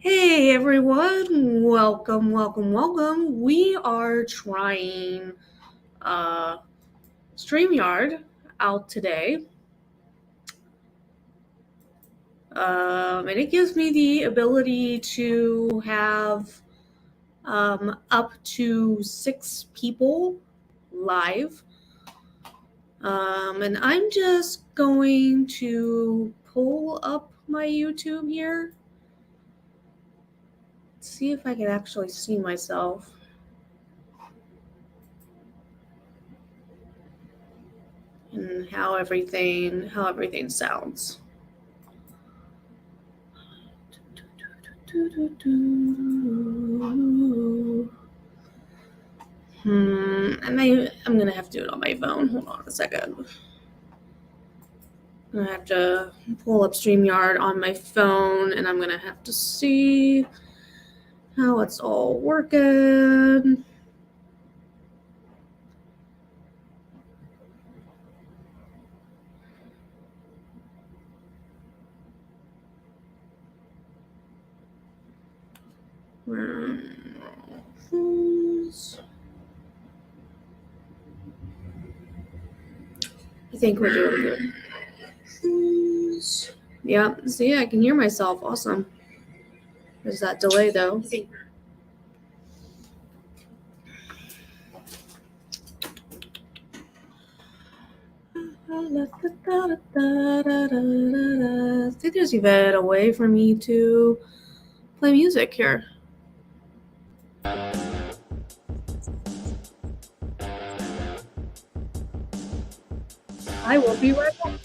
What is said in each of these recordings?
Hey everyone, welcome. We are trying Streamyard out today. And it gives me the ability to have up to 6 people live. And I'm just going to pull up my YouTube here. See if I can actually see myself. And how everything sounds. I'm gonna have to do it on my phone. Hold on a second. I'm gonna have to pull up StreamYard on my phone, and I'm gonna have to see how it's all working. I think we're doing good. Yeah, see, I can hear myself. Awesome. There's that delay though. I think there's even a way for me to play music here. I will be right back.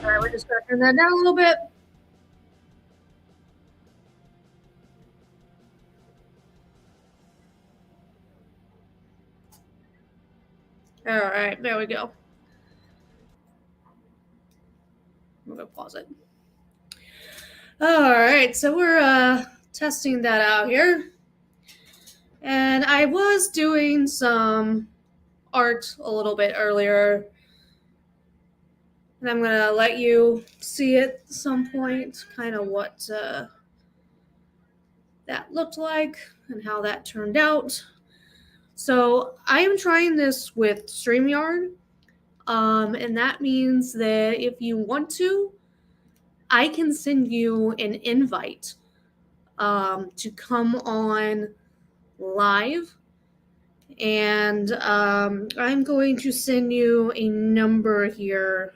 All right, we're just gonna turn that down a little bit. All right, there we go. I'm gonna pause it. All right, so we're testing that out here. And I was doing some art a little bit earlier. And I'm gonna let you see it at some point, kind of what that looked like and how that turned out. So I am trying this with StreamYard. And that means that if you want to, I can send you an invite to come on live. And I'm going to send you a number here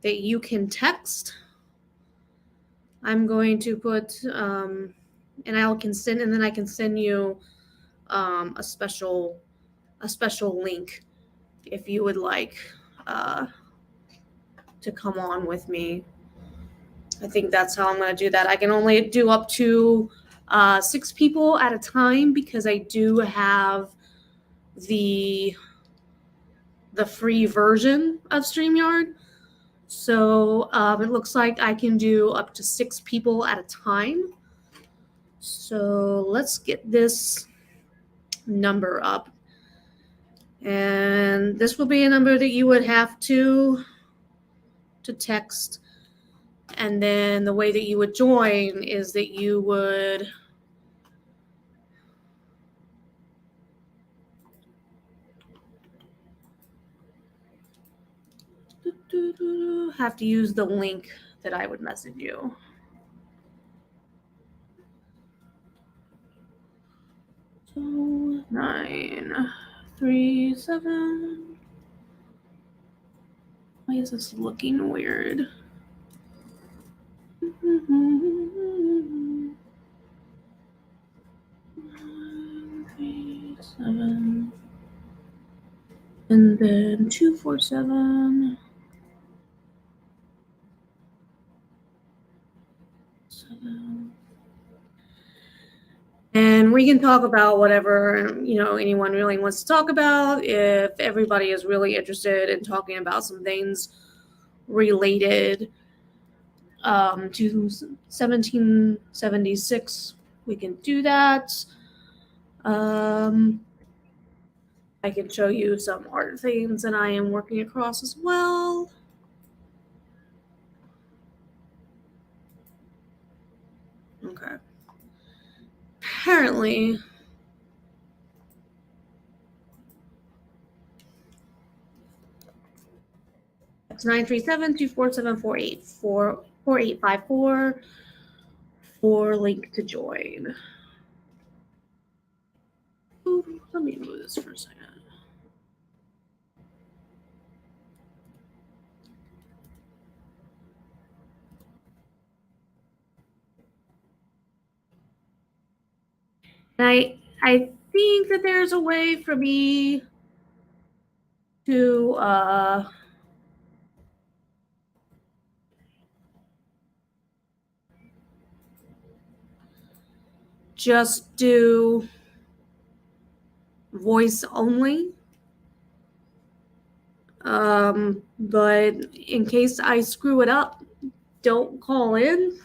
that you can text. I'm going to put, and then I can send you a special link if you would like to come on with me. I think that's how I'm going to do that. I can only do up to 6 people at a time because I do have the free version of StreamYard. So it looks like I can do up to 6 people at a time. So let's get this number up. And this will be a number that you would have to text. And then the way that you would join is that you would have to use the link that I would message you. 937 Why is this looking weird? Seven. And then 247. 7. And we can talk about whatever, anyone really wants to talk about. If everybody is really interested in talking about some things related to 1776, we can do that. I can show you some art things that I am working across as well. Okay. Apparently, it's 937-247-4854 for link to join. Ooh, let me move this for a second. And I think that there's a way for me to just do voice only. But in case I screw it up, don't call in.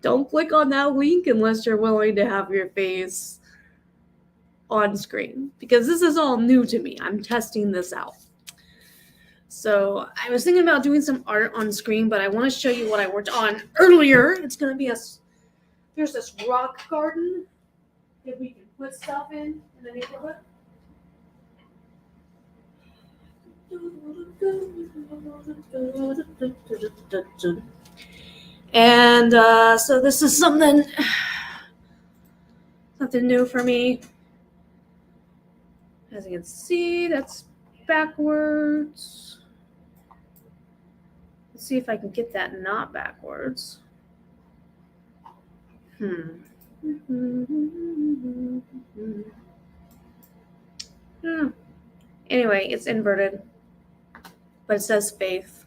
Don't click on that link unless you're willing to have your face on screen, because this is all new to me. I'm testing this out. So I was thinking about doing some art on screen, but I want to show you what I worked on earlier. It's going to be there's this rock garden that we can put stuff in the neighborhood. And so this is something new for me. As you can see, that's backwards. Let's see if I can get that not backwards. Anyway, it's inverted, but it says faith.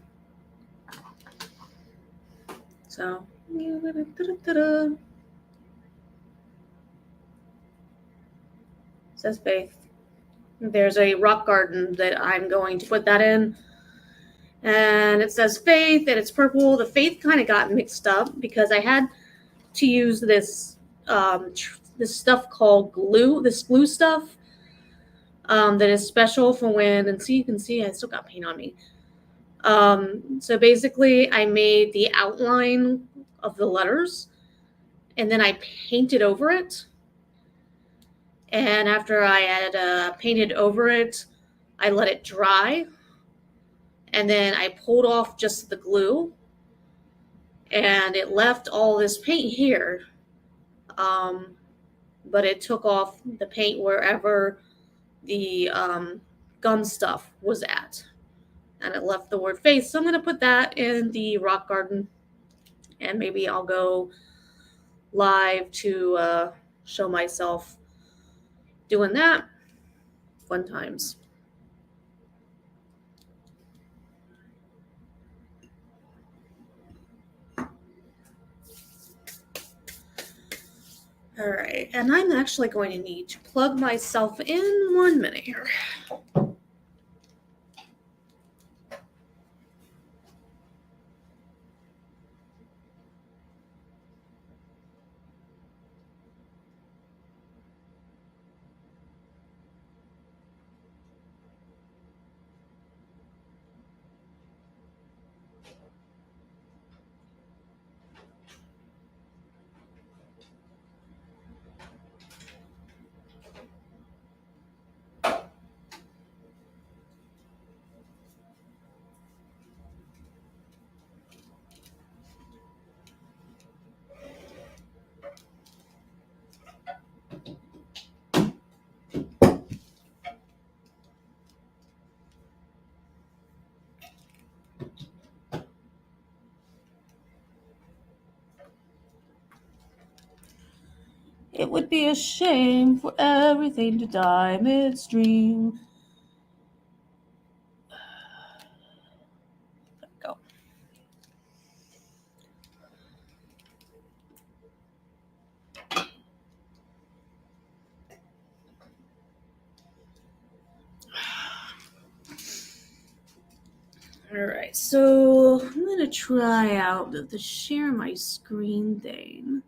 So, it says faith. There's a rock garden that I'm going to put that in. And it says faith, and it's purple. The faith kind of got mixed up because I had to use this stuff called glue, this glue stuff that is special for when, and you can see I still got paint on me. So basically I made the outline of the letters and then I painted over it. And after I had painted over it, I let it dry. And then I pulled off just the glue. And it left all this paint here. But it took off the paint wherever the gum stuff was at. And it left the word faith. So I'm going to put that in the rock garden. And maybe I'll go live to show myself doing that. Fun times. All right, and I'm actually going to need to plug myself in 1 minute here. It would be a shame for everything to die midstream. Go. Alright, so I'm going to try out the share my screen thing.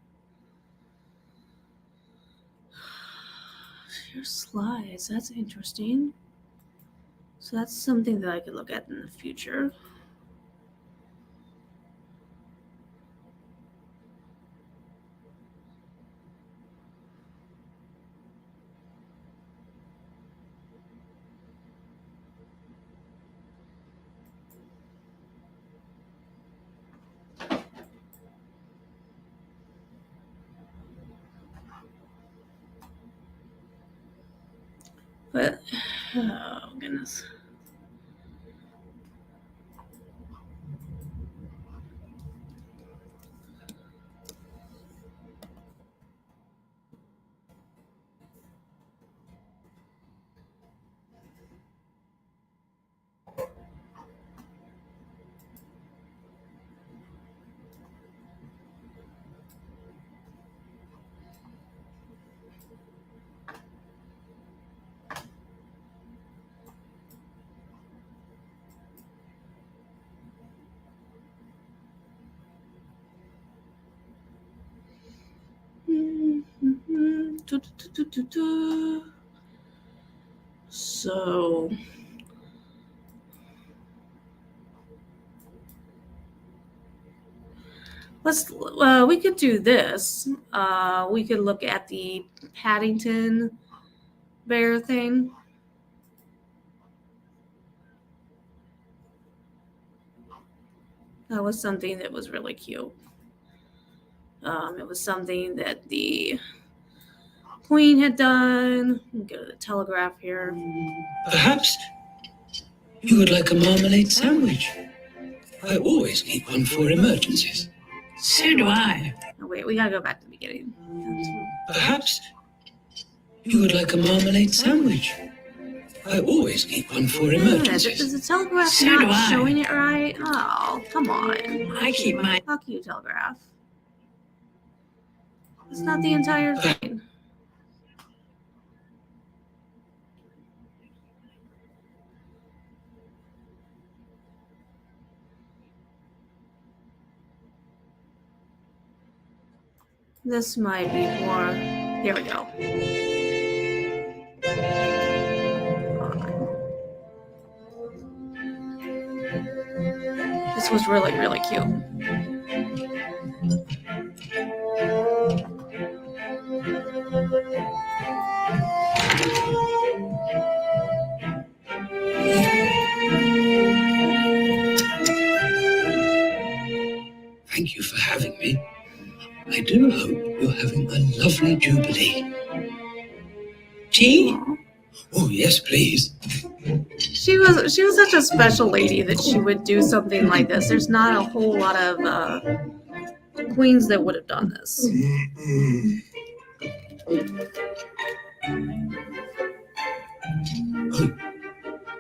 Share slides, that's interesting. So that's something that I could look at in the future. But, oh goodness. So we could do this. We could look at the Paddington bear thing. That was something that was really cute. It was something that the Queen had done. Go to the Telegraph here. Perhaps you would like a marmalade sandwich. I always keep one for emergencies. So do I. Oh, wait, we gotta go back to the beginning. Perhaps you would like a marmalade sandwich. I always keep one for emergencies. Is the Telegraph So not do I. showing it right? Oh, come on. I keep mine. Fuck you, Telegraph. It's not the entire thing. This might be more. Here we go. This was really, really cute. Thank you for having me. I do hope you're having a lovely jubilee. Tea? Oh, yes, please. She was such a special lady that she would do something like this. There's not a whole lot of queens that would have done this. Oh,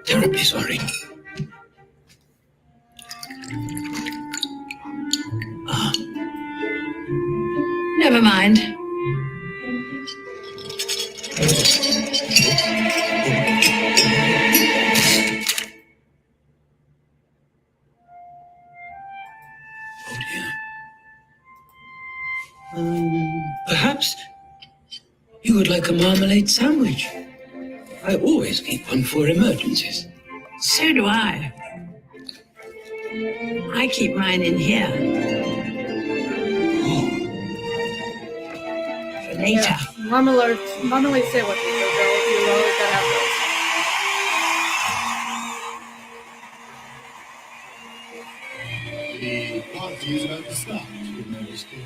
terribly sorry. Ah, never mind. Oh dear. Perhaps you would like a marmalade sandwich. I always keep one for emergencies. So do I. I keep mine in here. Oh. For later. Yeah. Marmalade sandwiches are really you always gotta have those. The party is about to start, Your Majesty.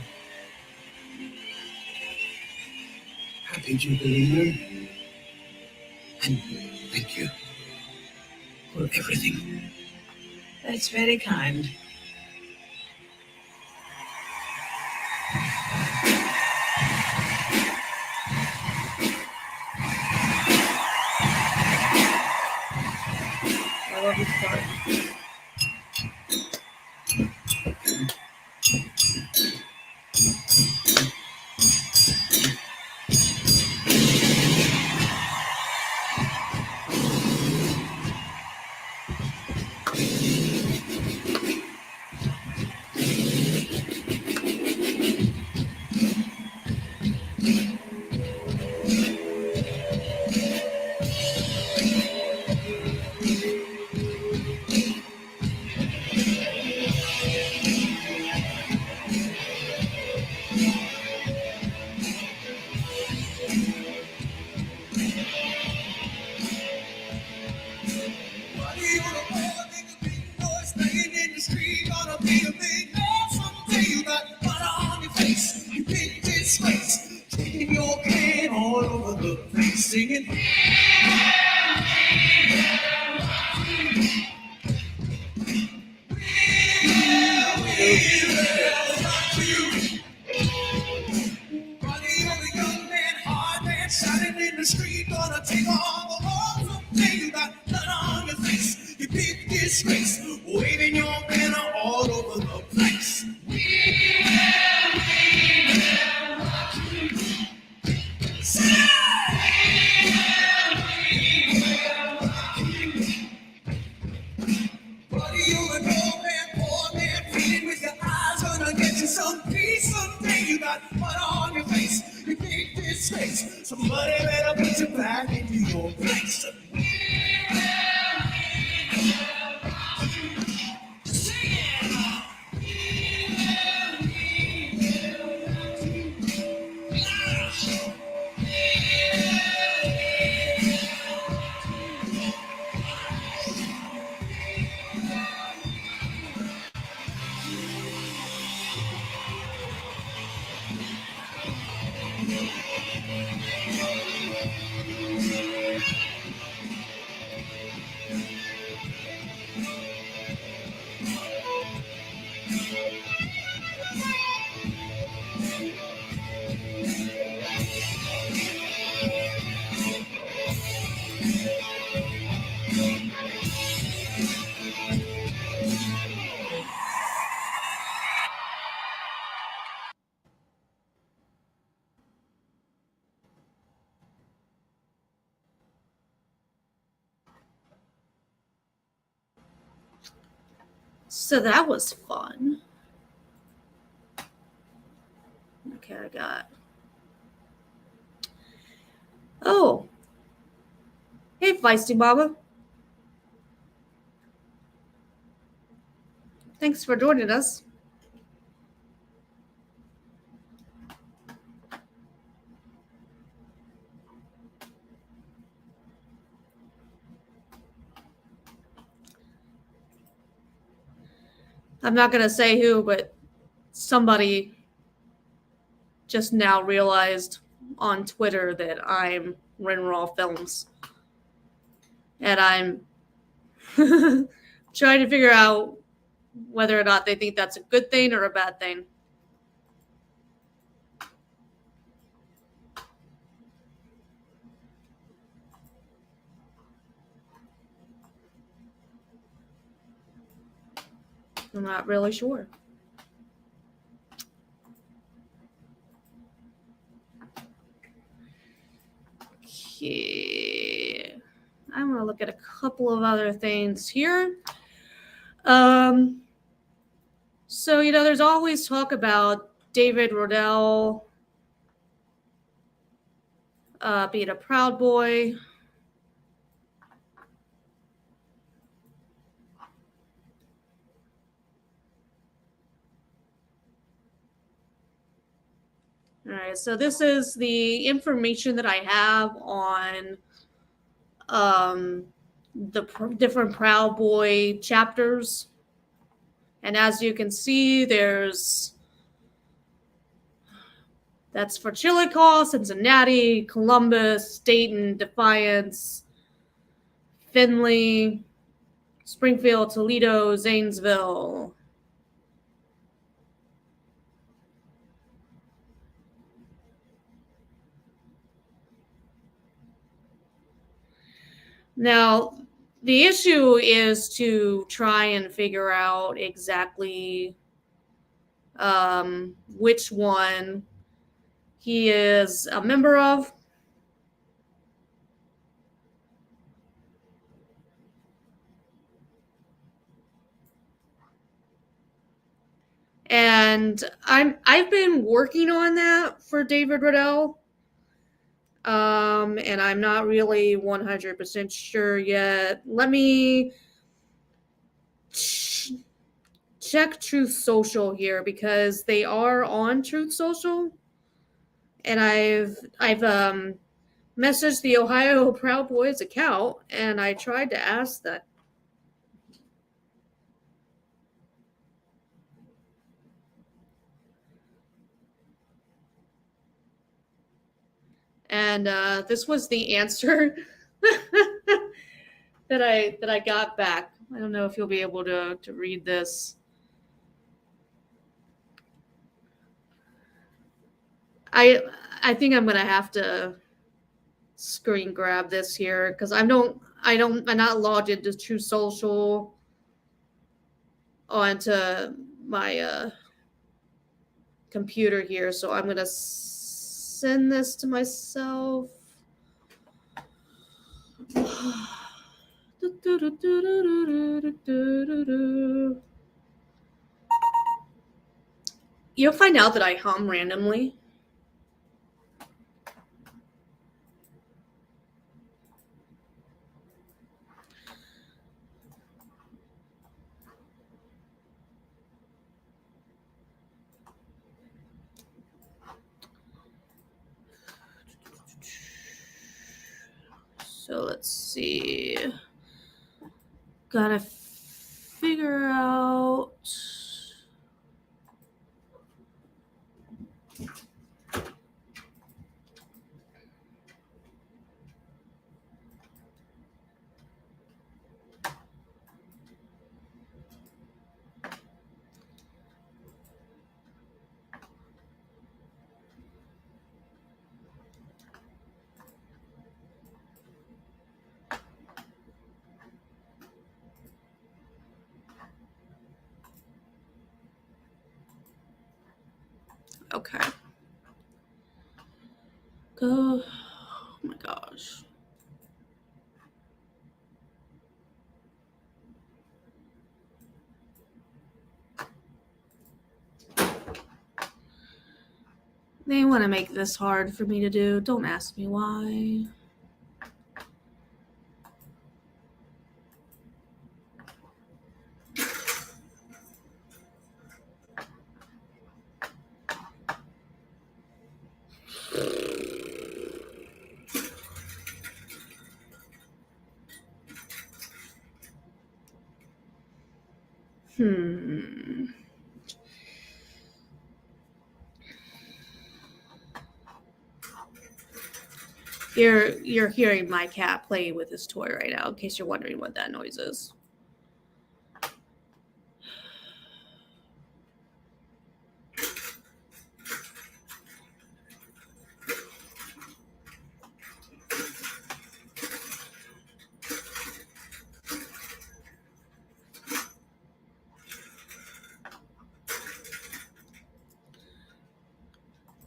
Happy Jubilee, Moon. And thank you for everything. That's very kind. love this part. Singing. Shining in the street, gonna take all the loads of pain. You got blood on your face, you big disgrace, waving your banner all over the place. Buddy, you're an old man, poor man, feeding with your eyes, gonna get you some peace someday. You got blood on your face, you big disgrace. Somebody better put you back into your place. So that was fun. Okay, I got. Oh. Hey, Feisty Mama. Thanks for joining us. I'm not going to say who, but somebody just now realized on Twitter that I'm Rinraw Films. And I'm trying to figure out whether or not they think that's a good thing or a bad thing. I'm not really sure. Okay. I'm going to look at a couple of other things here. So, there's always talk about David Rodell being a Proud Boy. All right, so this is the information that I have on the different Proud Boy chapters. And as you can see, that's for Chillicothe, Cincinnati, Columbus, Dayton, Defiance, Findlay, Springfield, Toledo, Zanesville. Now, the issue is to try and figure out exactly which one he is a member of. And I've been working on that for David Riddell. And I'm not really 100% sure yet. Let me check Truth Social here because they are on Truth Social. And I've messaged the Ohio Proud Boys account and I tried to ask that. And this was the answer that I got back. I don't know if you'll be able to read this. I think I'm gonna have to screen grab this here because I'm not logged into True Social onto my computer here, so I'm gonna send this to myself. You'll find out that I hum randomly. So let's see. Gotta figure out. Okay. Go. Oh my gosh. They want to make this hard for me to do. Don't ask me why. You're hearing my cat play with his toy right now, in case you're wondering what that noise is.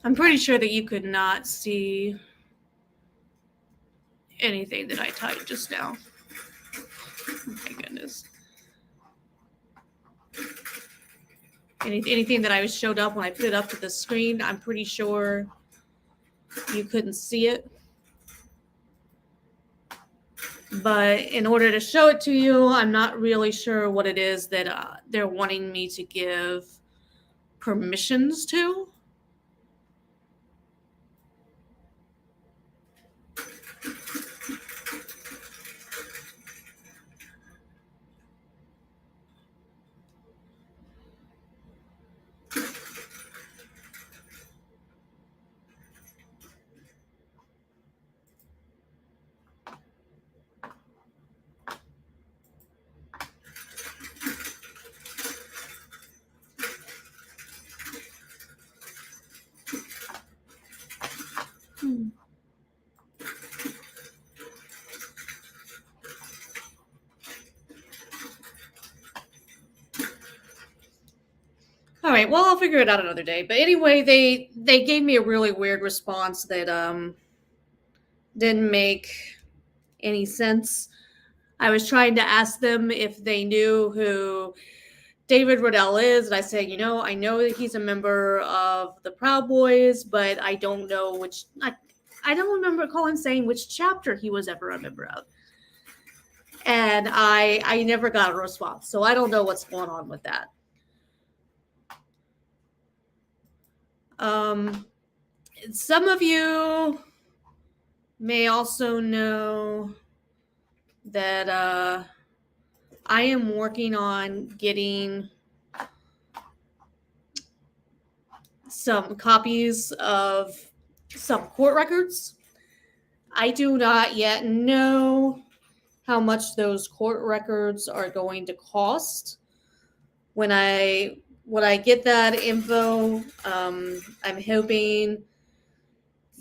I'm pretty sure that you could not see anything that I typed just now. Oh my goodness. Anything that I showed up when I put it up to the screen, I'm pretty sure you couldn't see it. But in order to show it to you, I'm not really sure what it is that they're wanting me to give permissions to. right, well, I'll figure it out another day. But anyway, they gave me a really weird response that didn't make any sense. I was trying to ask them if they knew who David Riddell is, and I said, I know that he's a member of the Proud Boys, but I don't know which. I don't remember Colin saying which chapter he was ever a member of, and I never got a response, so I don't know what's going on with that. Some of you may also know that I am working on getting some copies of some court records. I do not yet know how much those court records are going to cost. When I get that info, I'm hoping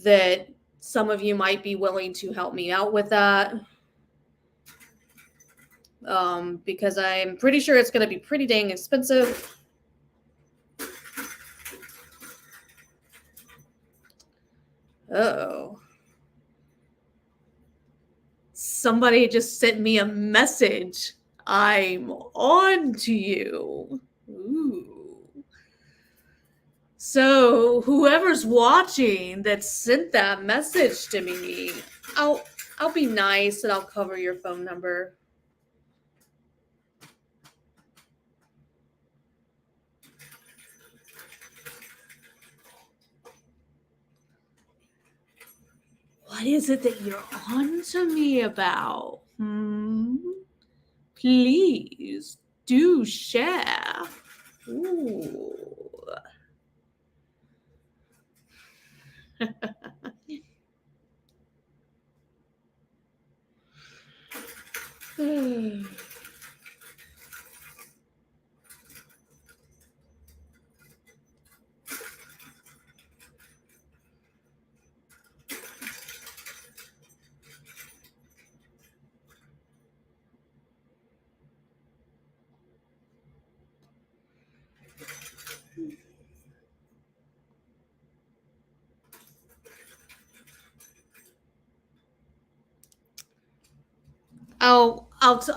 that some of you might be willing to help me out with that. Because I'm pretty sure it's going to be pretty dang expensive. Oh. Somebody just sent me a message. I'm on to you. Ooh. So whoever's watching that sent that message to me, I'll be nice and I'll cover your phone number. What is it that you're on to me about? Please do share. Ooh.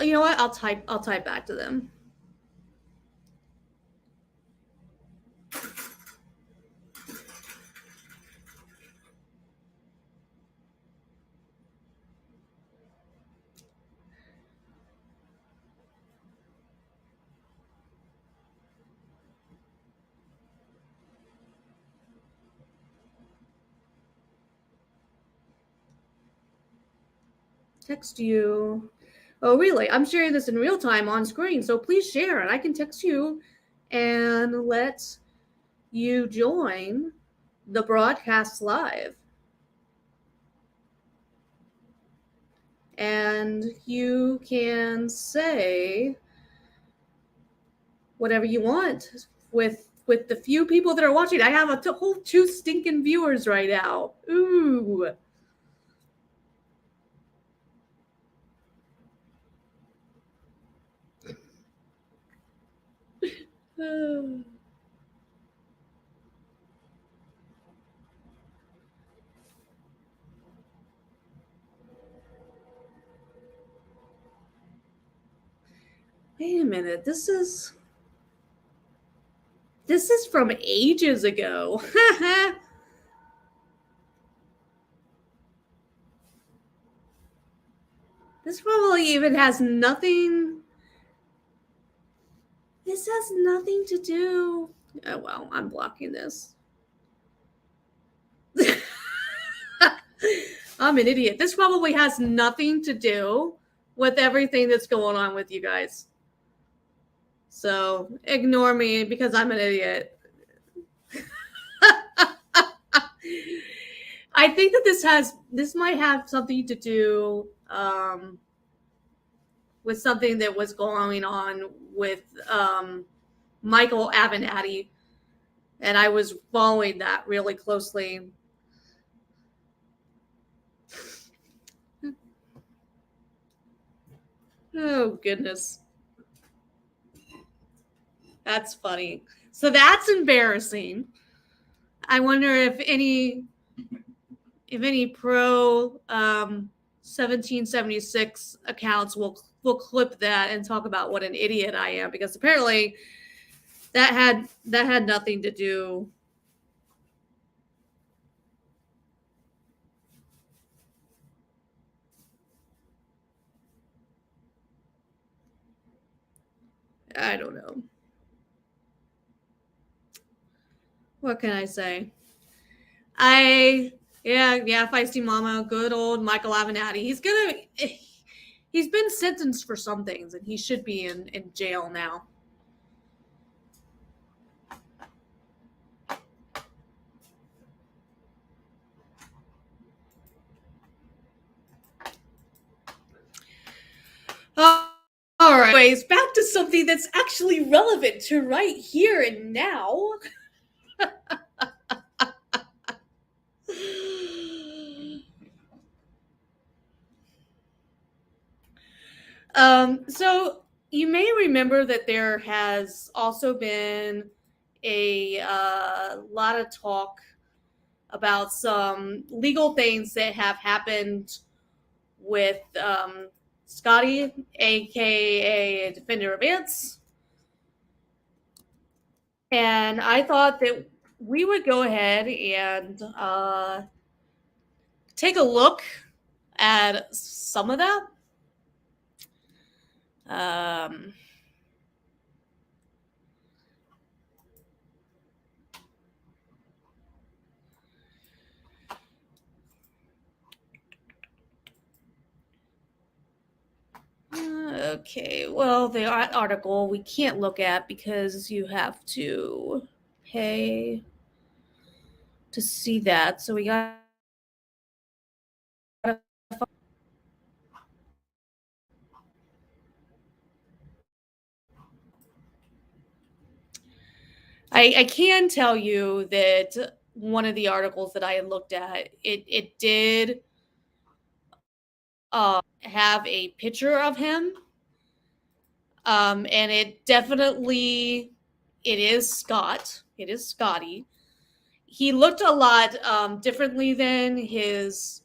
You know what? I'll type back to them. Text you. Oh, really? I'm sharing this in real time on screen, so please share and I can text you and let you join the broadcast live. And you can say whatever you want with the few people that are watching. I have a whole 2 stinking viewers right now. Ooh. Wait a minute. This is from ages ago. This probably even has nothing. This has nothing to do. Oh, well, I'm blocking this. I'm an idiot. This probably has nothing to do with everything that's going on with you guys. So ignore me because I'm an idiot. I think that this might have something to do with something that was going on with Michael Avenatti, and I was following that really closely. Oh, goodness. That's funny. So that's embarrassing. I wonder if any pro 1776 accounts will clip that and talk about what an idiot I am, because apparently that had nothing to do. I don't know. What can I say? Feisty Mama, good old Michael Avenatti. He's been sentenced for some things, and he should be in jail now. All right. Anyways, back to something that's actually relevant to right here and now. So you may remember that there has also been a lot of talk about some legal things that have happened with Scotty, aka Defender of Ants. And I thought that we would go ahead and take a look at some of that. Okay, well, the article we can't look at because you have to pay to see that. So we got. I can tell you that one of the articles that I had looked at, it did have a picture of him, and it definitely it is Scott. It is Scotty. He looked a lot differently than his.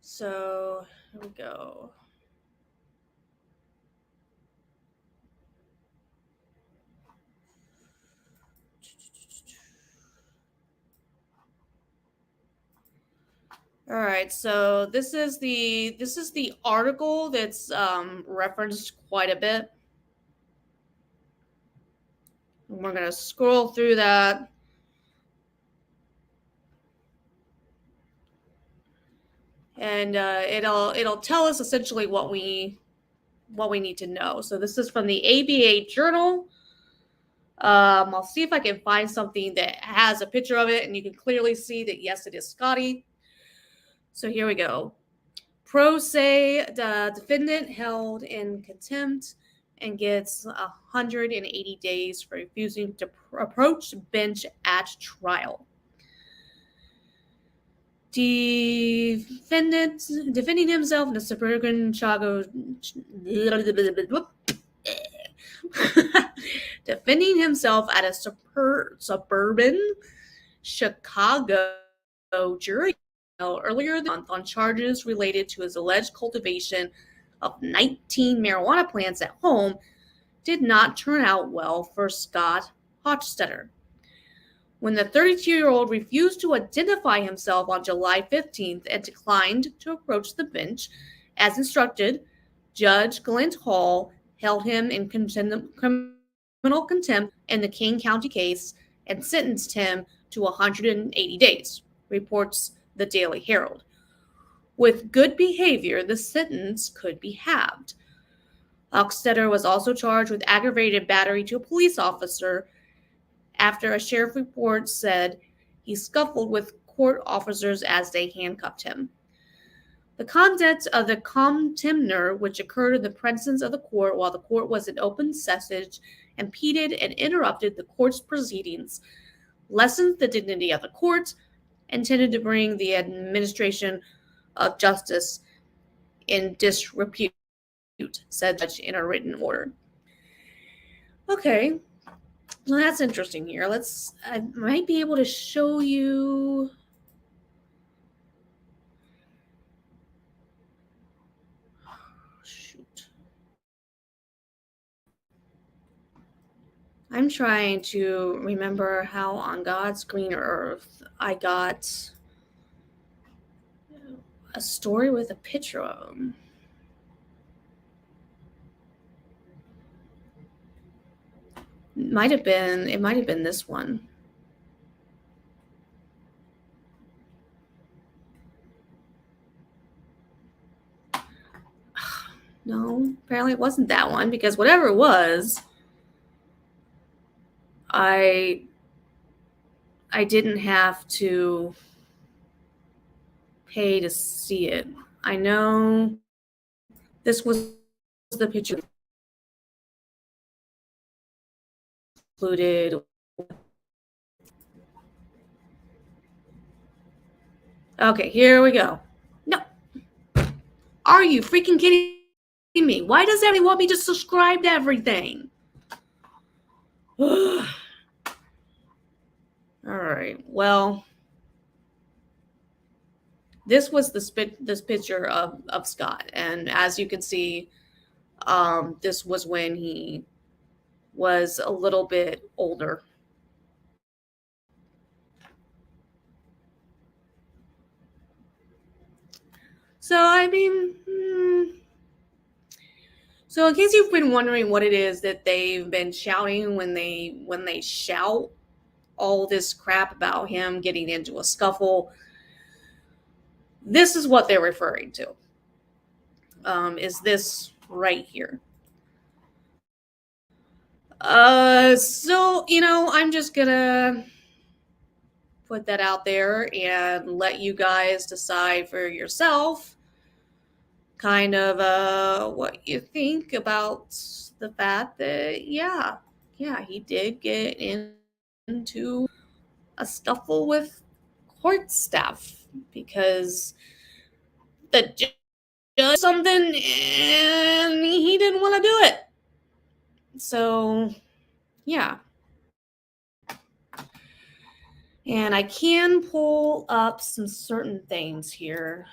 So here we go. All right, so this is the article that's referenced quite a bit. We're gonna scroll through that. And it'll tell us essentially what we need to know. So this is from the ABA Journal. I'll see if I can find something that has a picture of it, and you can clearly see that yes, it is Scotty. So here we go. Pro se, the defendant held in contempt and gets 180 days for refusing to approach bench at trial. Defending himself in a suburban Chicago. Defending himself at a suburban Chicago jury earlier this month on charges related to his alleged cultivation of 19 marijuana plants at home did not turn out well for Scott Hochstetter. When the 32-year-old refused to identify himself on July 15th and declined to approach the bench, as instructed, Judge Glint Hall held him in criminal contempt in the King County case and sentenced him to 180 days, reports the Daily Herald. With good behavior, the sentence could be halved. Hochstetter was also charged with aggravated battery to a police officer after a sheriff report said he scuffled with court officers as they handcuffed him. The content of the contemner, which occurred in the presence of the court while the court was in open session, impeded and interrupted the court's proceedings, lessened the dignity of the court, and tended to bring the administration of justice in disrepute, said the judge in a written order. Okay, well, that's interesting here. I might be able to show you. Shoot. I'm trying to remember how on God's green earth I got a story with a picture of him. It might have been this one. No, apparently it wasn't that one, because whatever it was, I didn't have to pay to see it. I know this was the picture included. Okay, here we go. No. Are you freaking kidding me? Why does everyone want me to subscribe to everything? All right. Well, this was this picture of Scott, and as you can see, this was when he was a little bit older. So I mean, so in case you've been wondering what it is that they've been shouting when they shout all this crap about him getting into a scuffle, this is what they're referring to. Is this right here? So I'm just gonna put that out there and let you guys decide for yourself kind of what you think about the fact that yeah, he did get into a scuffle with court staff because the judge did something and he didn't want to do it. So yeah. And I can pull up some certain things here.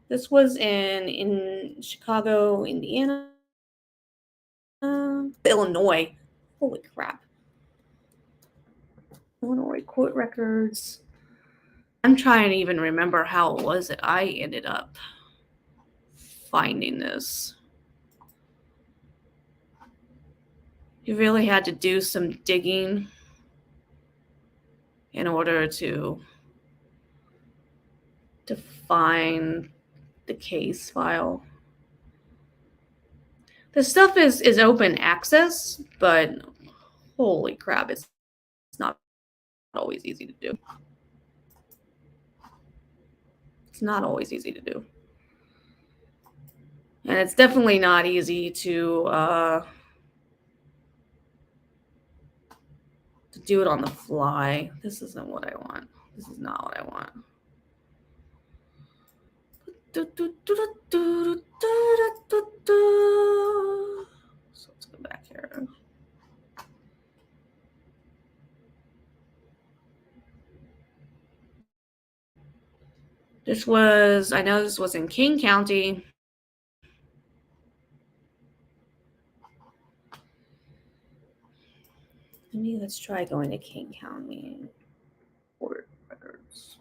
This was in Chicago, Indiana, Illinois. Holy crap. Illinois court records. I'm trying to even remember how it was that I ended up finding this. You really had to do some digging in order to find the case file. The stuff is open access, but holy crap, it's not always easy to do. It's not always easy to do. And it's definitely not easy to do it on the fly. This isn't what I want. This is not what I want. So let's go back here. I know this was in King County. Let's try going to King County court records.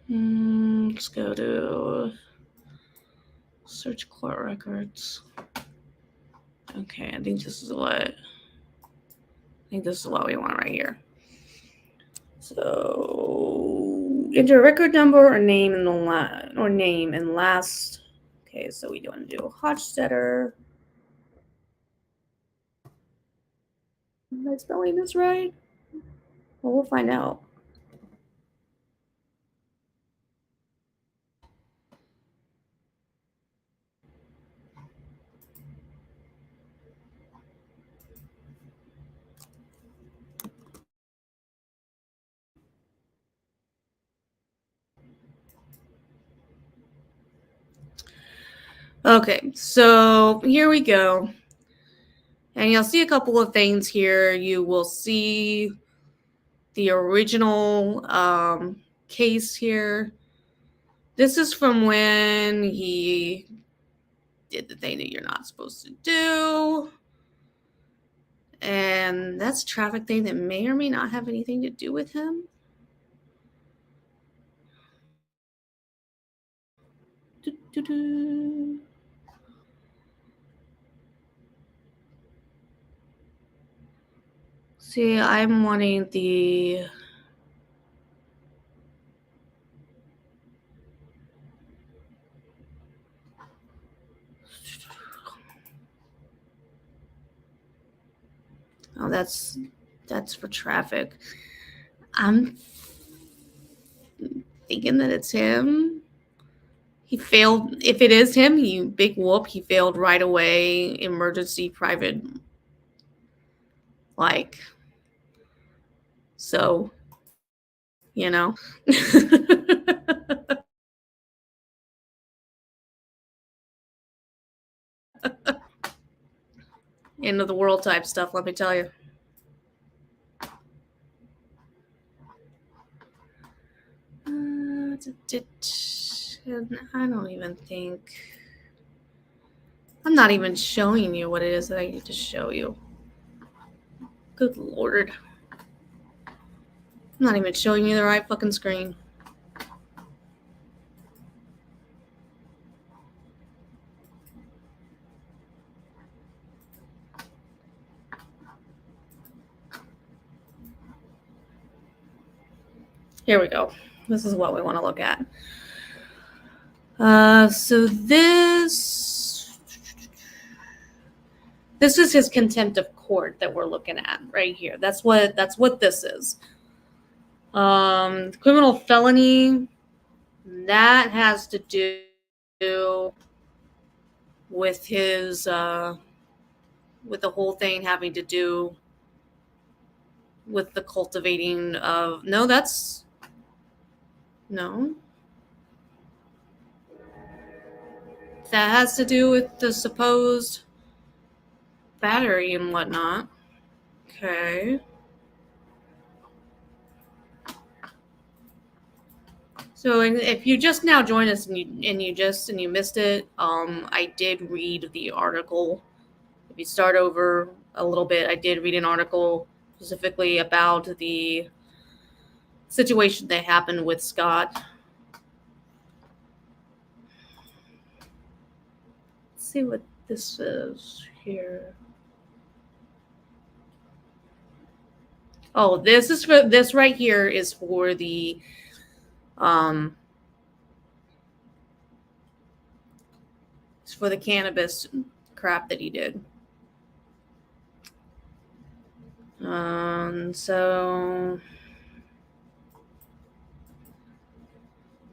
Let's go to search court records. Okay, I think this is what we want right here. So enter record number or name in the name and last. Okay, so we want to do Hochstetter. Am I spelling this right? Well, we'll find out. Okay, so here we go. And you'll see a couple of things here. You will see the original case here. This is from when he did the thing that you're not supposed to do. And that's a traffic thing that may or may not have anything to do with him. See, I'm wanting the... Oh, that's for traffic. I'm thinking that it's him. He failed. If it is him, big whoop. He failed right away. Emergency private. Like, so, you know. End of the world type stuff, let me tell you. I don't even think... I'm not even showing you what it is that I need to show you. Good Lord. I'm not even showing you the right fucking screen. Here we go. This is what we want to look at. So this is his contempt of court that we're looking at right here. That's what this is. Criminal felony, that has to do with his with the whole thing having to do with the cultivating of... No, that's... No. That has to do with the supposed battery and whatnot. Okay. So if you just now joined us and you missed it, I did read the article. If you start over a little bit, I did read an article specifically about the situation that happened with Scott. Let's see what this is here. Oh, this right here is for the it's for the cannabis crap that he did.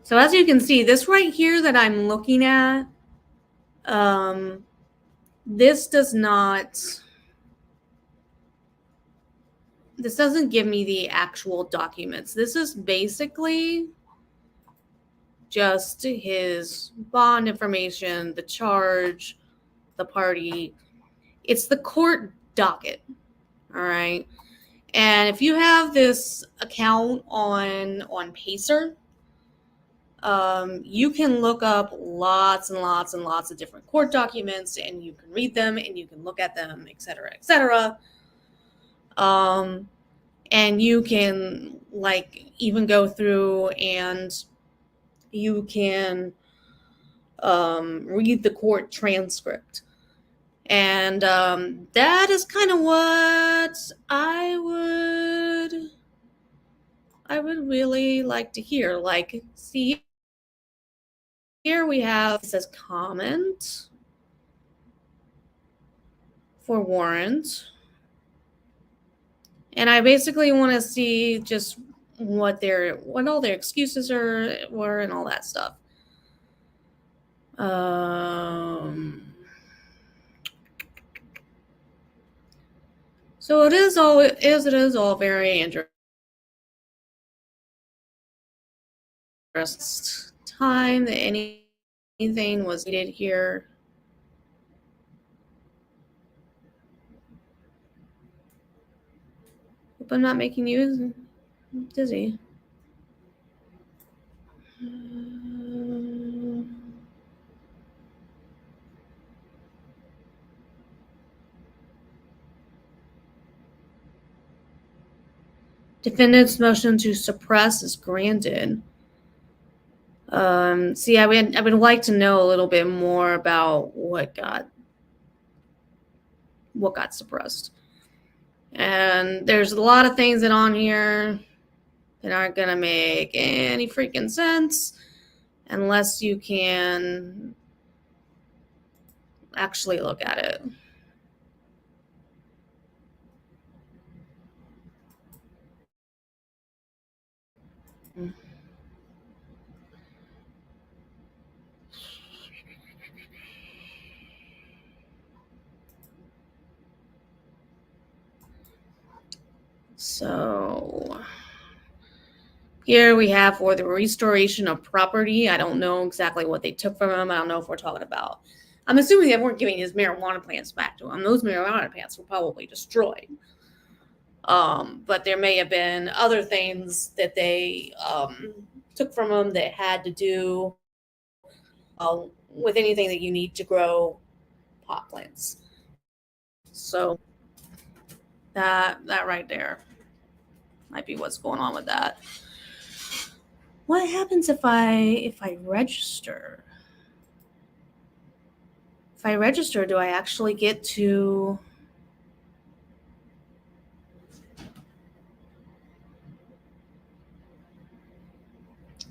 So as you can see, this right here that I'm looking at, this doesn't give me the actual documents. This is basically just his bond information, the charge, the party. It's the court docket. All right. And if you have this account on Pacer, you can look up lots and lots and lots of different court documents, and you can read them and you can look at them, etc., etc. And you can even go through and you can read the court transcript. And that is kind of what I would really like to hear. See, here we have, it says comment for warrant. And I basically want to see just what all their excuses were and all that stuff. So it is all very interesting. Time that anything was needed here. Hope I'm not making you dizzy. Defendant's motion to suppress is granted. See, I would like to know a little bit more about what got suppressed. And there's a lot of things that on here that aren't gonna make any freaking sense unless you can actually look at it. So here we have for the restoration of property. I don't know exactly what they took from him. I don't know if we're talking about. I'm assuming they weren't giving his marijuana plants back to him. Those marijuana plants were probably destroyed. But there may have been other things that they took from him that had to do with anything that you need to grow pot plants. So that right there might be what's going on with that. What happens if I register? If I register, do I actually get to...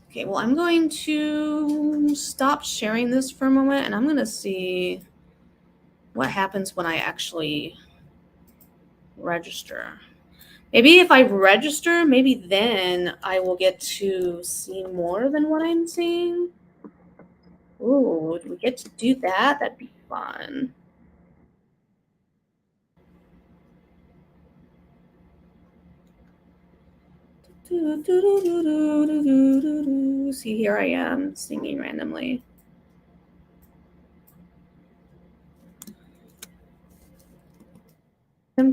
Okay, well, I'm going to stop sharing this for a moment, and I'm going to see what happens when I actually register. Maybe if I register, maybe then I will get to see more than what I'm seeing. Ooh, do we get to do that? That'd be fun. See, here I am singing randomly. Why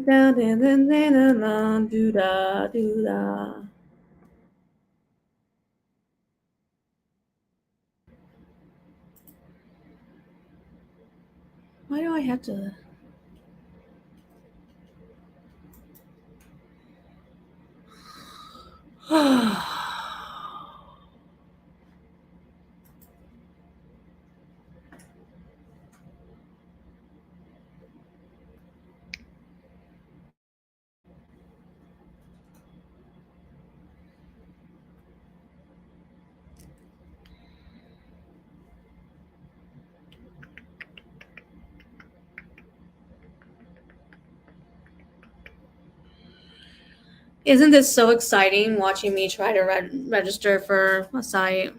do I have to... Isn't this so exciting, watching me try to register for a site?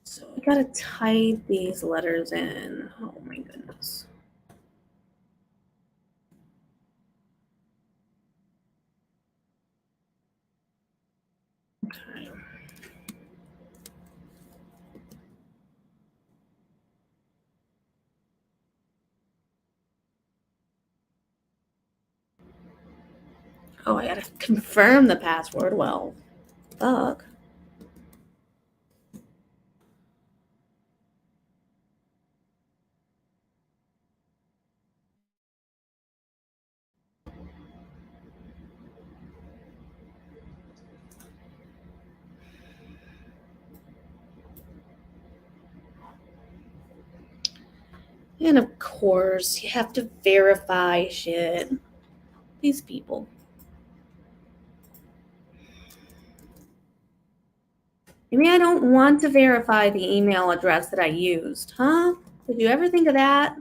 So I gotta type these letters in. Oh my goodness. Okay. Oh, I gotta confirm the password. Well, fuck. And of course, you have to verify shit. These people. Maybe I don't want to verify the email address that I used, huh? Did you ever think of that?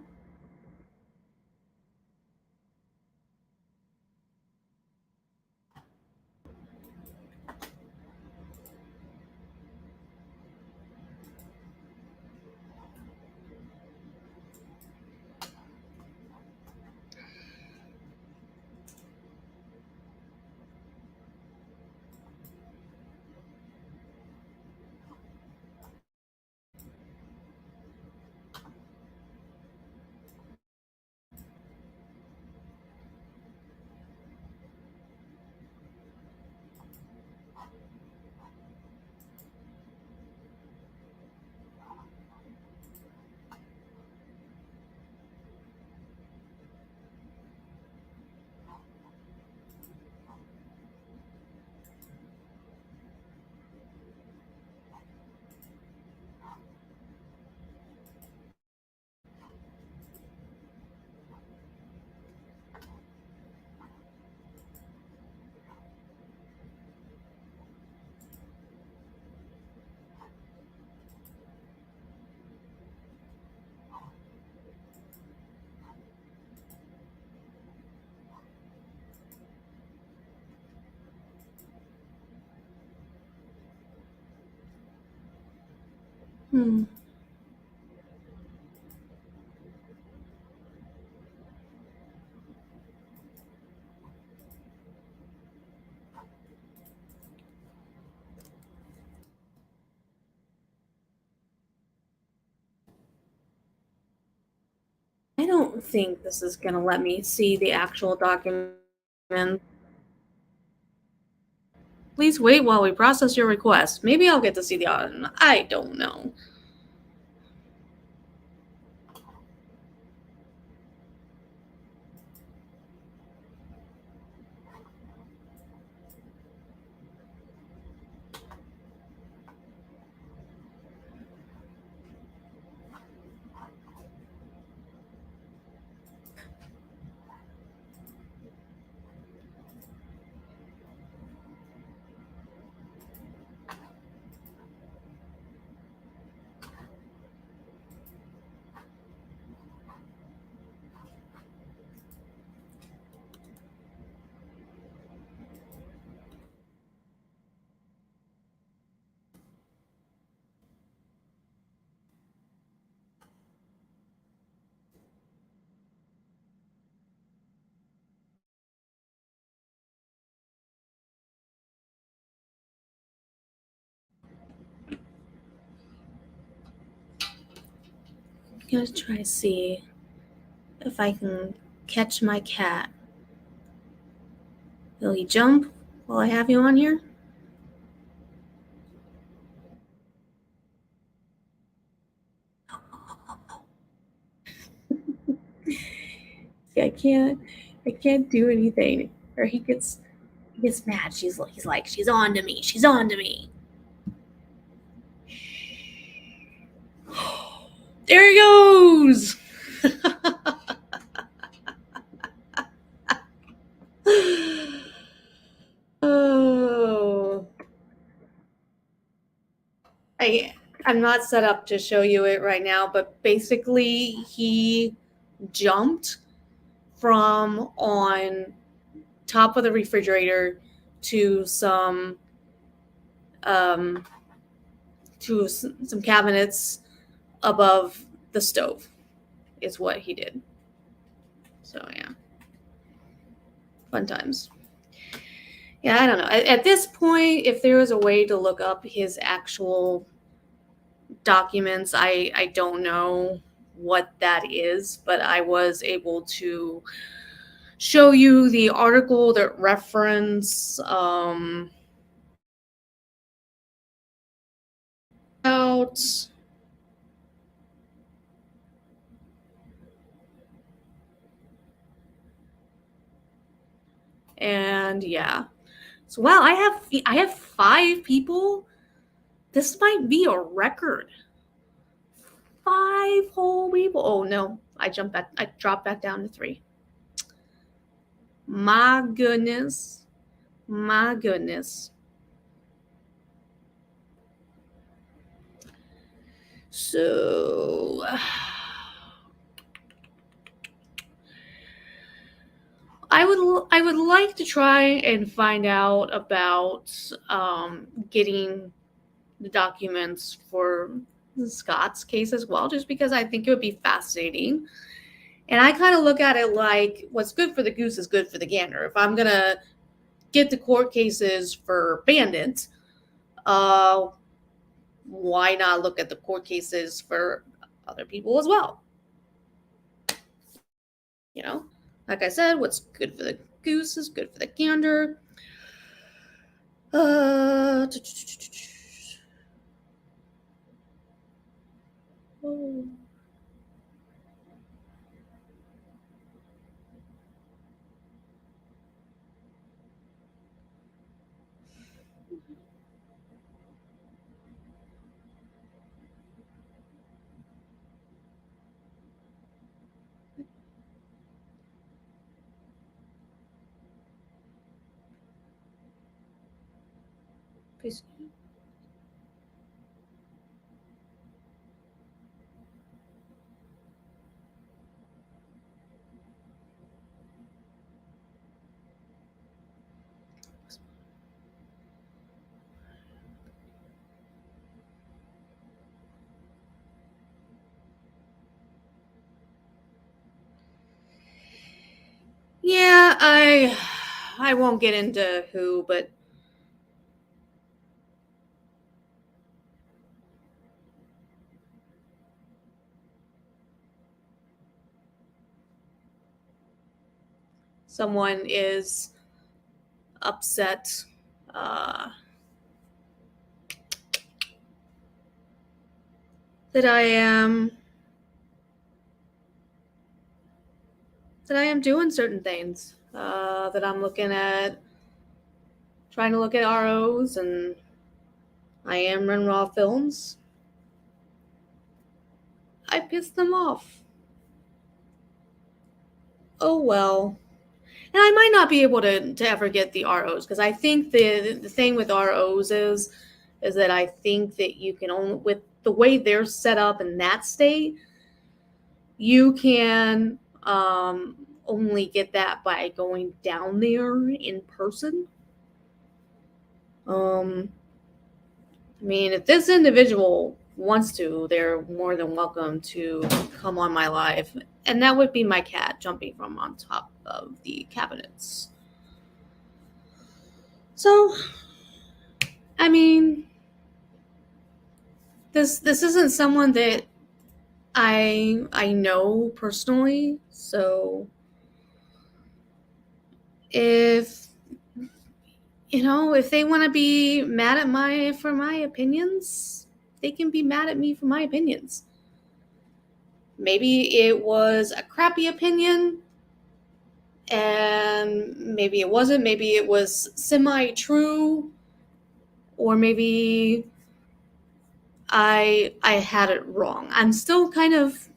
Hmm. I don't think this is going to let me see the actual document. Please wait while we process your request. Maybe I'll get to see the audit. I don't know. I'm going to try to see if I can catch my cat. Will he jump while I have you on here? See, I can't do anything. Or he gets mad. He's like, she's on to me. She's on to me. There he goes. Oh. I'm not set up to show you it right now, but basically he jumped from on top of the refrigerator to some some cabinets above the stove is what he did. So yeah, fun times. Yeah, I don't know. At this point, if there was a way to look up his actual documents, I don't know what that is, but I was able to show you the article that reference out. And yeah. So wow, I have 5 people. This might be a record. 5 whole people. Oh no, I dropped back down to 3. My goodness. My goodness. So I would like to try and find out about getting the documents for Scott's case as well, just because I think it would be fascinating. And I kind of look at it like what's good for the goose is good for the gander. If I'm gonna get the court cases for Bandit, why not look at the court cases for other people as well? You know, like I said, what's good for the goose is good for the gander. Oh. Please. I won't get into who, but someone is upset that I am doing certain things, that I'm trying to look at ROs, and I am running raw films. I pissed them off. Oh well. And I might not be able to ever get the ROs, because I think the thing with ROs is that I think that you can only, with the way they're set up in that state, you can only get that by going down there in person. I mean, if this individual wants to, they're more than welcome to come on my live. And that would be my cat jumping from on top of the cabinets. So, I mean, this isn't someone that I know personally, so if they want to be mad at for my opinions, they can be mad at me for my opinions. Maybe it was a crappy opinion, and maybe it wasn't.Maybe it was semi-true, or maybe I had it wrong. I'm still kind of,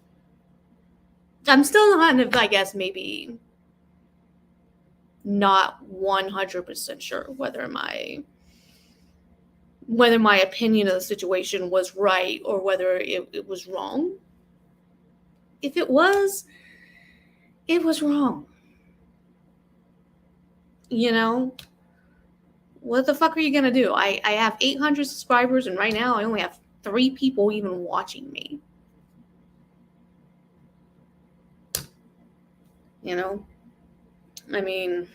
I guess, maybe not 100% sure whether my opinion of the situation was right or whether it was wrong. If it was wrong. What the fuck are you gonna do? I have 800 subscribers, and right now I only have 3 people even watching me. I mean,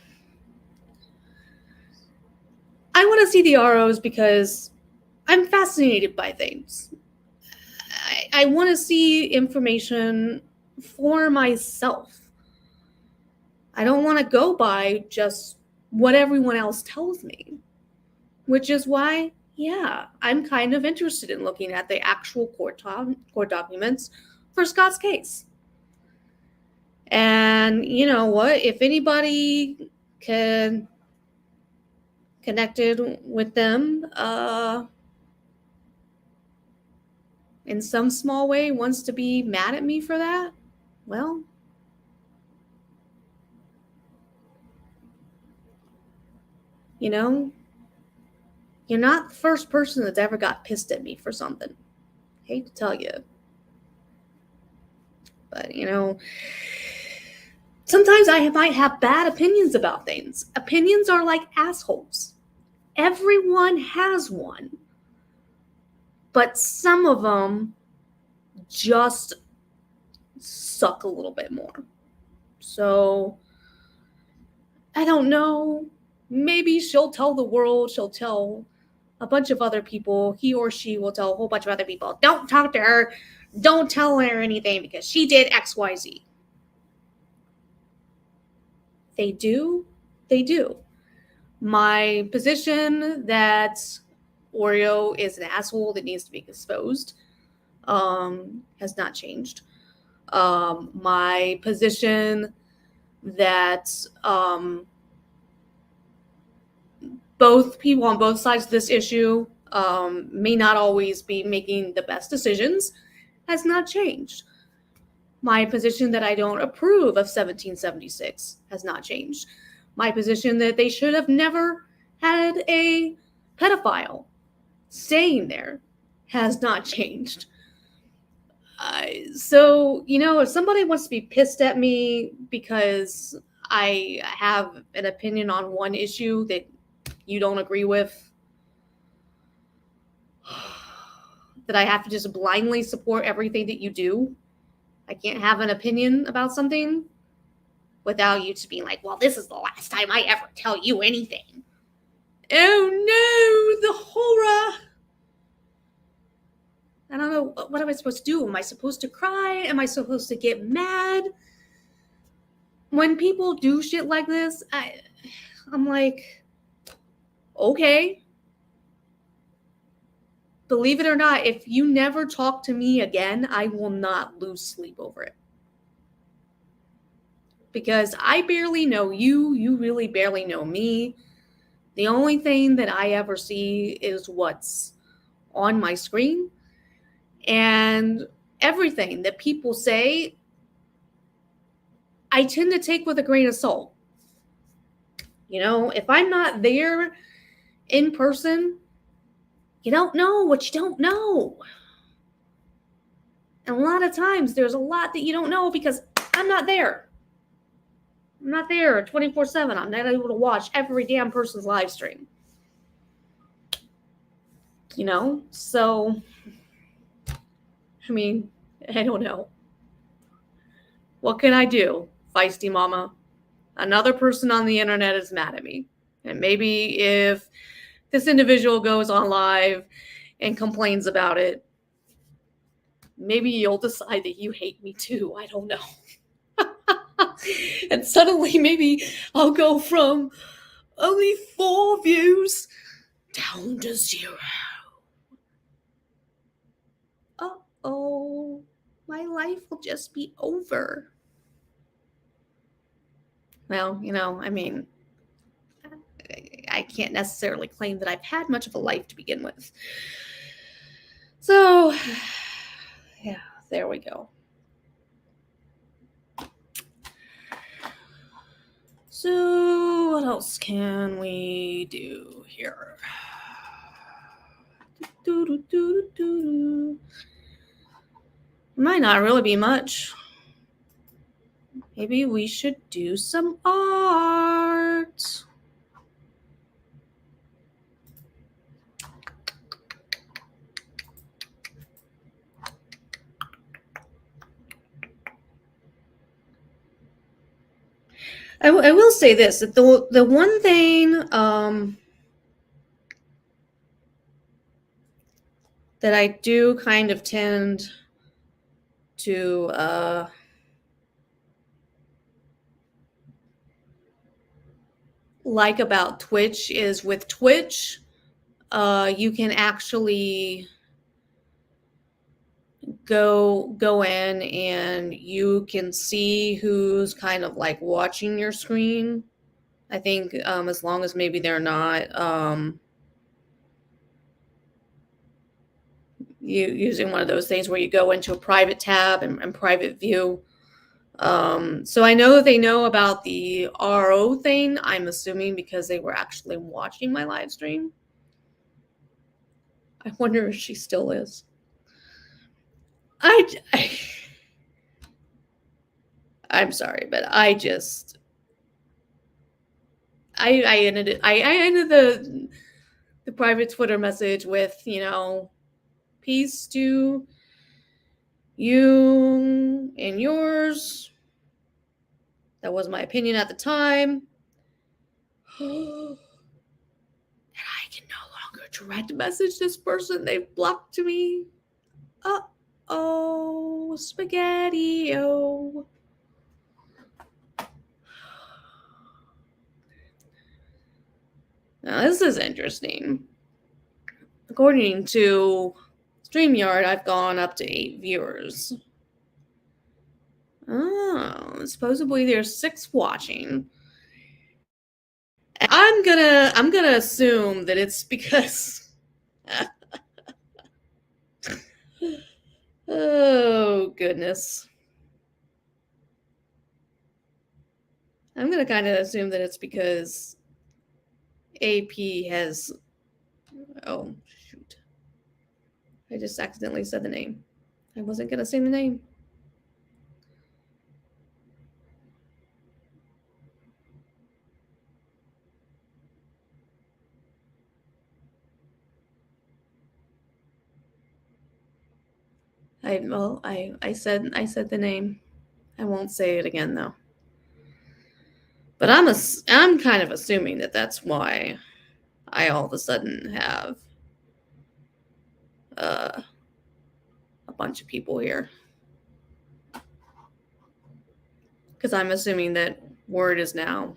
I want to see the ROs because I'm fascinated by things. I want to see information for myself. I don't want to go by just what everyone else tells me, which is why, yeah, I'm kind of interested in looking at the actual court documents for Scott's case. And you know what? If anybody connected with them in some small way wants to be mad at me for that, well, you're not the first person that's ever got pissed at me for something. Hate to tell you. But, sometimes I might have bad opinions about things. Opinions are like assholes. Everyone has one. But some of them just suck a little bit more. So, I don't know. Maybe she'll tell the world, she'll tell a bunch of other people, he or she will tell a whole bunch of other people, don't talk to her, don't tell her anything because she did XYZ. They do. My position that Oreo is an asshole that needs to be exposed has not changed. My position that both people on both sides of this issue may not always be making the best decisions has not changed. My position that I don't approve of 1776 has not changed. My position that they should have never had a pedophile staying there has not changed. So, if somebody wants to be pissed at me because I have an opinion on one issue that you don't agree with, that I have to just blindly support everything that you do, I can't have an opinion about something, without you just being like, well, this is the last time I ever tell you anything. Oh no, the horror. I don't know, what am I supposed to do? Am I supposed to cry? Am I supposed to get mad? When people do shit like this, I'm like, okay. Believe it or not, if you never talk to me again, I will not lose sleep over it. Because I barely know you, you really barely know me. The only thing that I ever see is what's on my screen. And everything that people say, I tend to take with a grain of salt. You know, if I'm not there in person, you don't know what you don't know. And a lot of times there's a lot that you don't know because I'm not there. I'm not there 24/7. I'm not able to watch every damn person's live stream. You know? So, I mean, I don't know. What can I do, feisty mama? Another person on the internet is mad at me. And maybe if this individual goes on live and complains about it, maybe you'll decide that you hate me too. I don't know. And suddenly maybe I'll go from only 4 views down to 0. Uh-oh. My life will just be over. Well, you know, I mean, I can't necessarily claim that I've had much of a life to begin with. So, yeah, there we go. So, what else can we do here? Might not really be much. Maybe we should do some art. I will say this, that the one thing that I do kind of tend to like about Twitch is with Twitch, you can actually go in and you can see who's kind of like watching your screen. I think as long as maybe they're not using one of those things where you go into a private tab and private view. So I know that they know about the RO thing, I'm assuming because they were actually watching my live stream. I wonder if she still is. I'm sorry, but I ended the private Twitter message with, you know, peace to you and yours. That was my opinion at the time. And I can no longer direct message this person. They've blocked me. Uh-oh, spaghetti-o. Now, this is interesting. According to Streamyard, I've gone up to 8 viewers. Oh, supposedly there's 6 watching. I'm gonna assume that it's because oh goodness. I'm gonna kind of assume that it's because AP has, oh shoot, I just accidentally said the name. I wasn't gonna say the name. I said the name. I won't say it again though. But I'm kind of assuming that that's why I all of a sudden have a bunch of people here. Because I'm assuming that word is now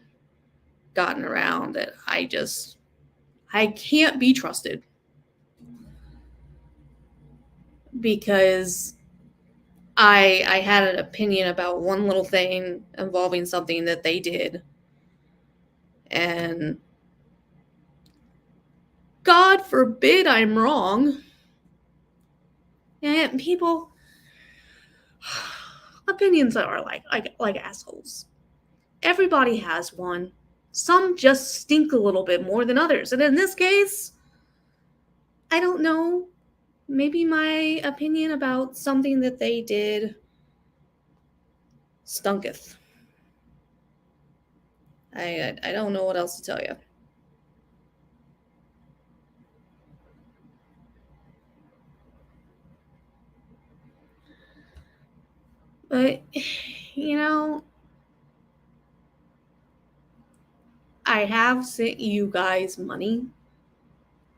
gotten around that I can't be trusted. Because I had an opinion about one little thing involving something that they did. And God forbid I'm wrong. And people, opinions are like assholes. Everybody has one. Some just stink a little bit more than others. And in this case, I don't know. Maybe my opinion about something that they did stunketh. I don't know what else to tell you. But, you know, I have sent you guys money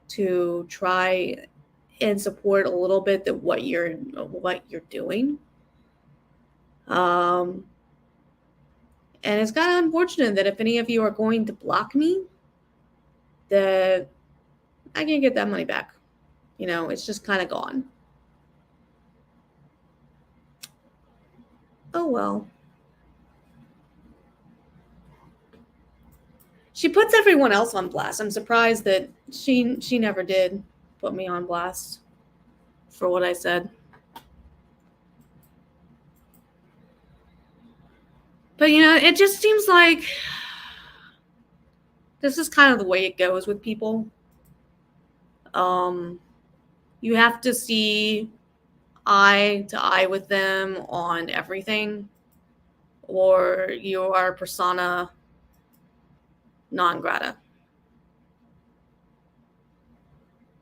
to try and support a little bit of what you're doing. And it's kind of unfortunate that if any of you are going to block me, that I can't get that money back. You know, it's just kind of gone. Oh well. She puts everyone else on blast. I'm surprised that she never did put me on blast for what I said. But, you know, it just seems like this is kind of the way it goes with people. You have to see eye to eye with them on everything, or you are persona non grata.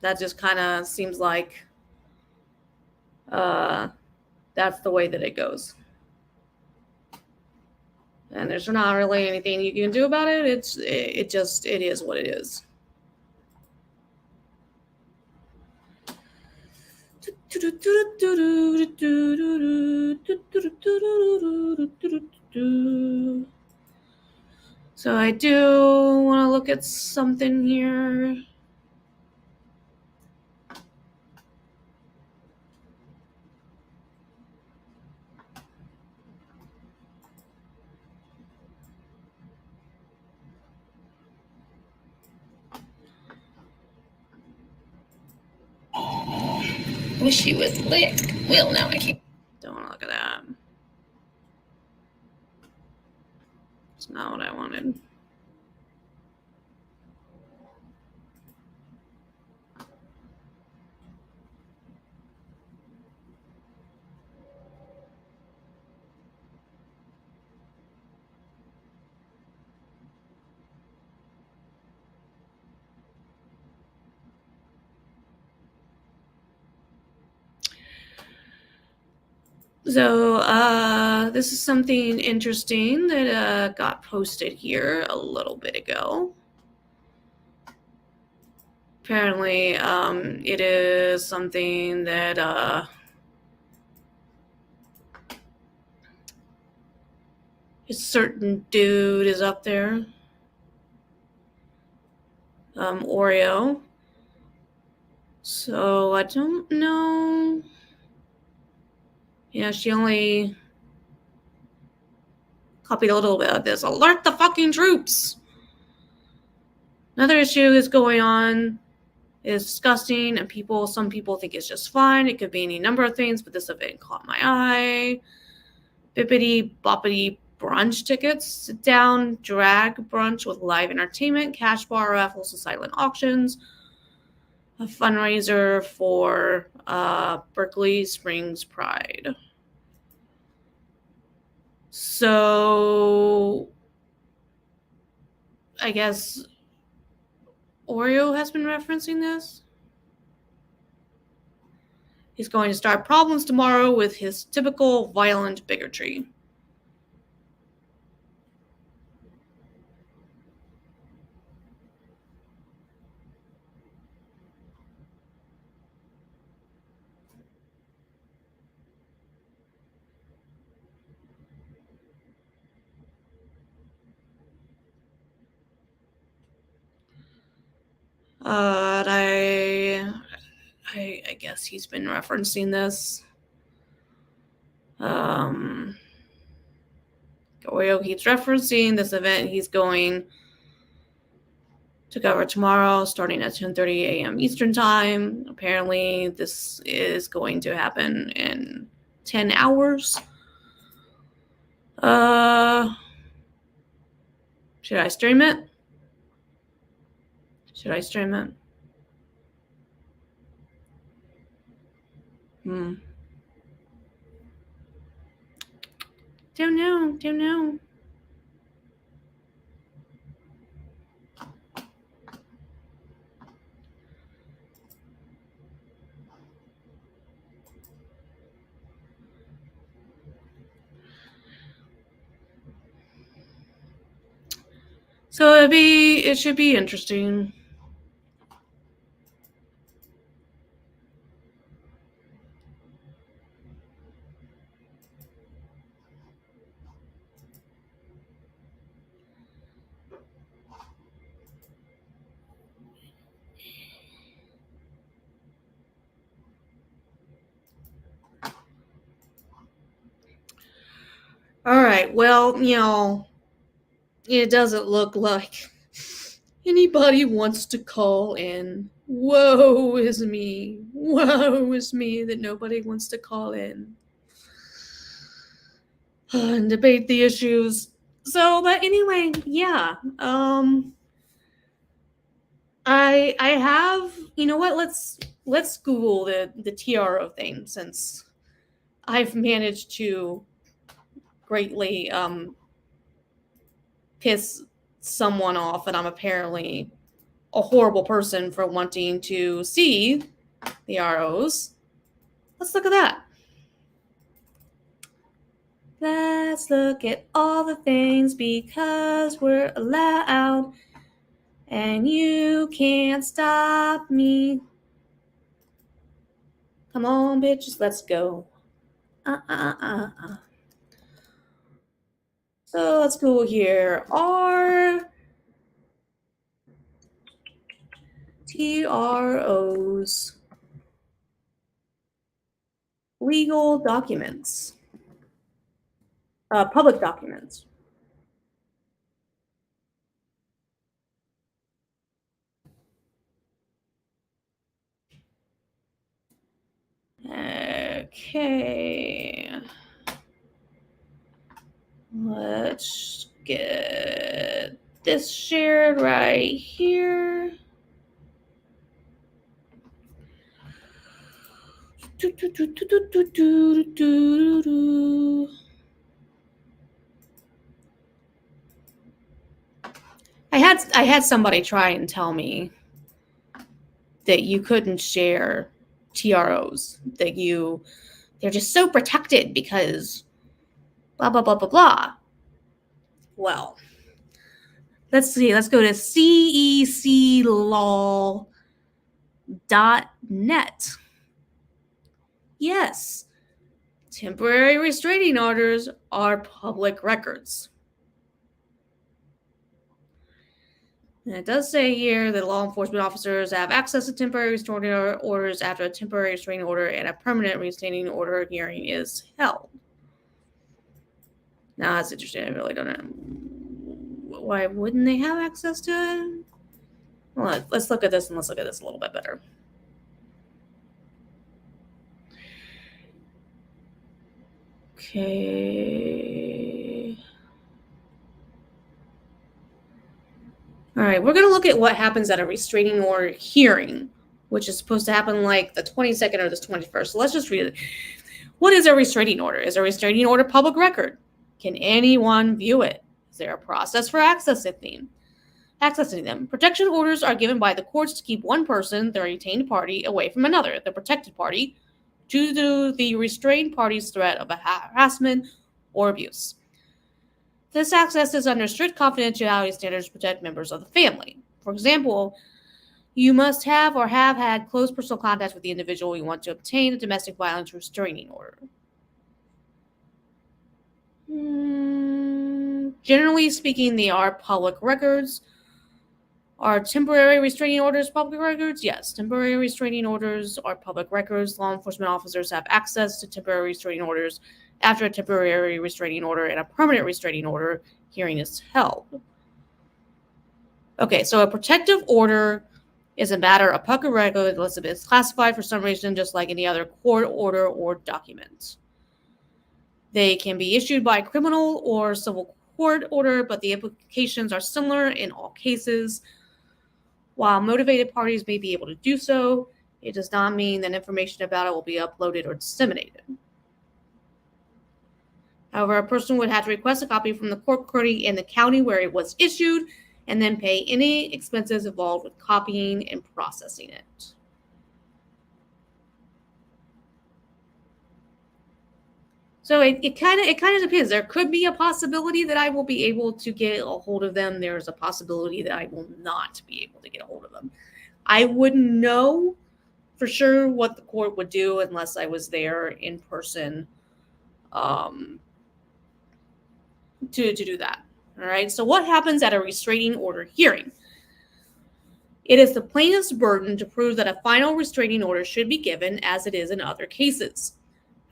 That just kind of seems like that's the way that it goes. And there's not really anything you can do about it. It is what it is. So I do want to look at something here. Wish she was lit. Well, now I can't. Don't want to look at that. It's not what I wanted. So this is something interesting that got posted here a little bit ago. Apparently, it is something that a certain dude is up there. Oreo. So I don't know. Yeah, she only copied a little bit of this. Alert the fucking troops! Another issue is going on. It's disgusting, and some people think it's just fine. It could be any number of things, but this event caught my eye. Bippity boppity brunch tickets. Sit down, drag brunch with live entertainment, cash bar raffles, and silent auctions. A fundraiser for Berkeley Springs Pride. So I guess Oreo has been referencing this. He's going to start problems tomorrow with his typical violent bigotry. I guess he's been referencing this. Oreo keeps referencing this event he's going to cover tomorrow, starting at 10:30 a.m. Eastern Time. Apparently, this is going to happen in 10 hours. Should I stream it? Should I stream it? Don't know. So it should be interesting. All right. Well, it doesn't look like anybody wants to call in. Woe is me that nobody wants to call in and debate the issues. So, but anyway, yeah. I have, you know what? Let's Google the TRO thing, since I've managed to greatly piss someone off, and I'm apparently a horrible person for wanting to see the ROs. Let's look at that. Let's look at all the things, because we're allowed and you can't stop me. Come on, bitches, let's go. So let's go here. Are TROs legal documents? Public documents. Okay. Let's get this shared right here. I had somebody try and tell me that you couldn't share TROs, that they're just so protected because blah blah blah blah blah. Well, let's see. Let's go to ceclaw.net. Yes, temporary restraining orders are public records. And it does say here that law enforcement officers have access to temporary restraining orders after a temporary restraining order and a permanent restraining order hearing is held. Now, that's interesting. I really don't know. Why wouldn't they have access to it? Well, let's look at this, and let's look at this a little bit better. Okay. All right, we're going to look at what happens at a restraining order hearing, which is supposed to happen like the 22nd or the 21st. So let's just read it. What is a restraining order? Is a restraining order public record? Can anyone view it? Is there a process for accessing them? Protection orders are given by the courts to keep one person, the retained party, away from another, the protected party, due to the restrained party's threat of harassment or abuse. This access is under strict confidentiality standards to protect members of the family. For example, you must have or have had close personal contact with the individual you want to obtain a domestic violence restraining order. Generally speaking, they are public records. Are temporary restraining orders public records? Yes, temporary restraining orders are public records. Law enforcement officers have access to temporary restraining orders after a temporary restraining order and a permanent restraining order hearing is held. Okay, so a protective order is a matter of public record unless it is classified for some reason, just like any other court order or document. They can be issued by a criminal or civil court order, but the implications are similar in all cases. While motivated parties may be able to do so, it does not mean that information about it will be uploaded or disseminated. However, a person would have to request a copy from the court clerk in the county where it was issued and then pay any expenses involved with copying and processing it. So it kind of depends. There could be a possibility that I will be able to get a hold of them. There's a possibility that I will not be able to get a hold of them. I wouldn't know for sure what the court would do unless I was there in person to do that. All right. So what happens at a restraining order hearing? It is the plaintiff's burden to prove that a final restraining order should be given, as it is in other cases.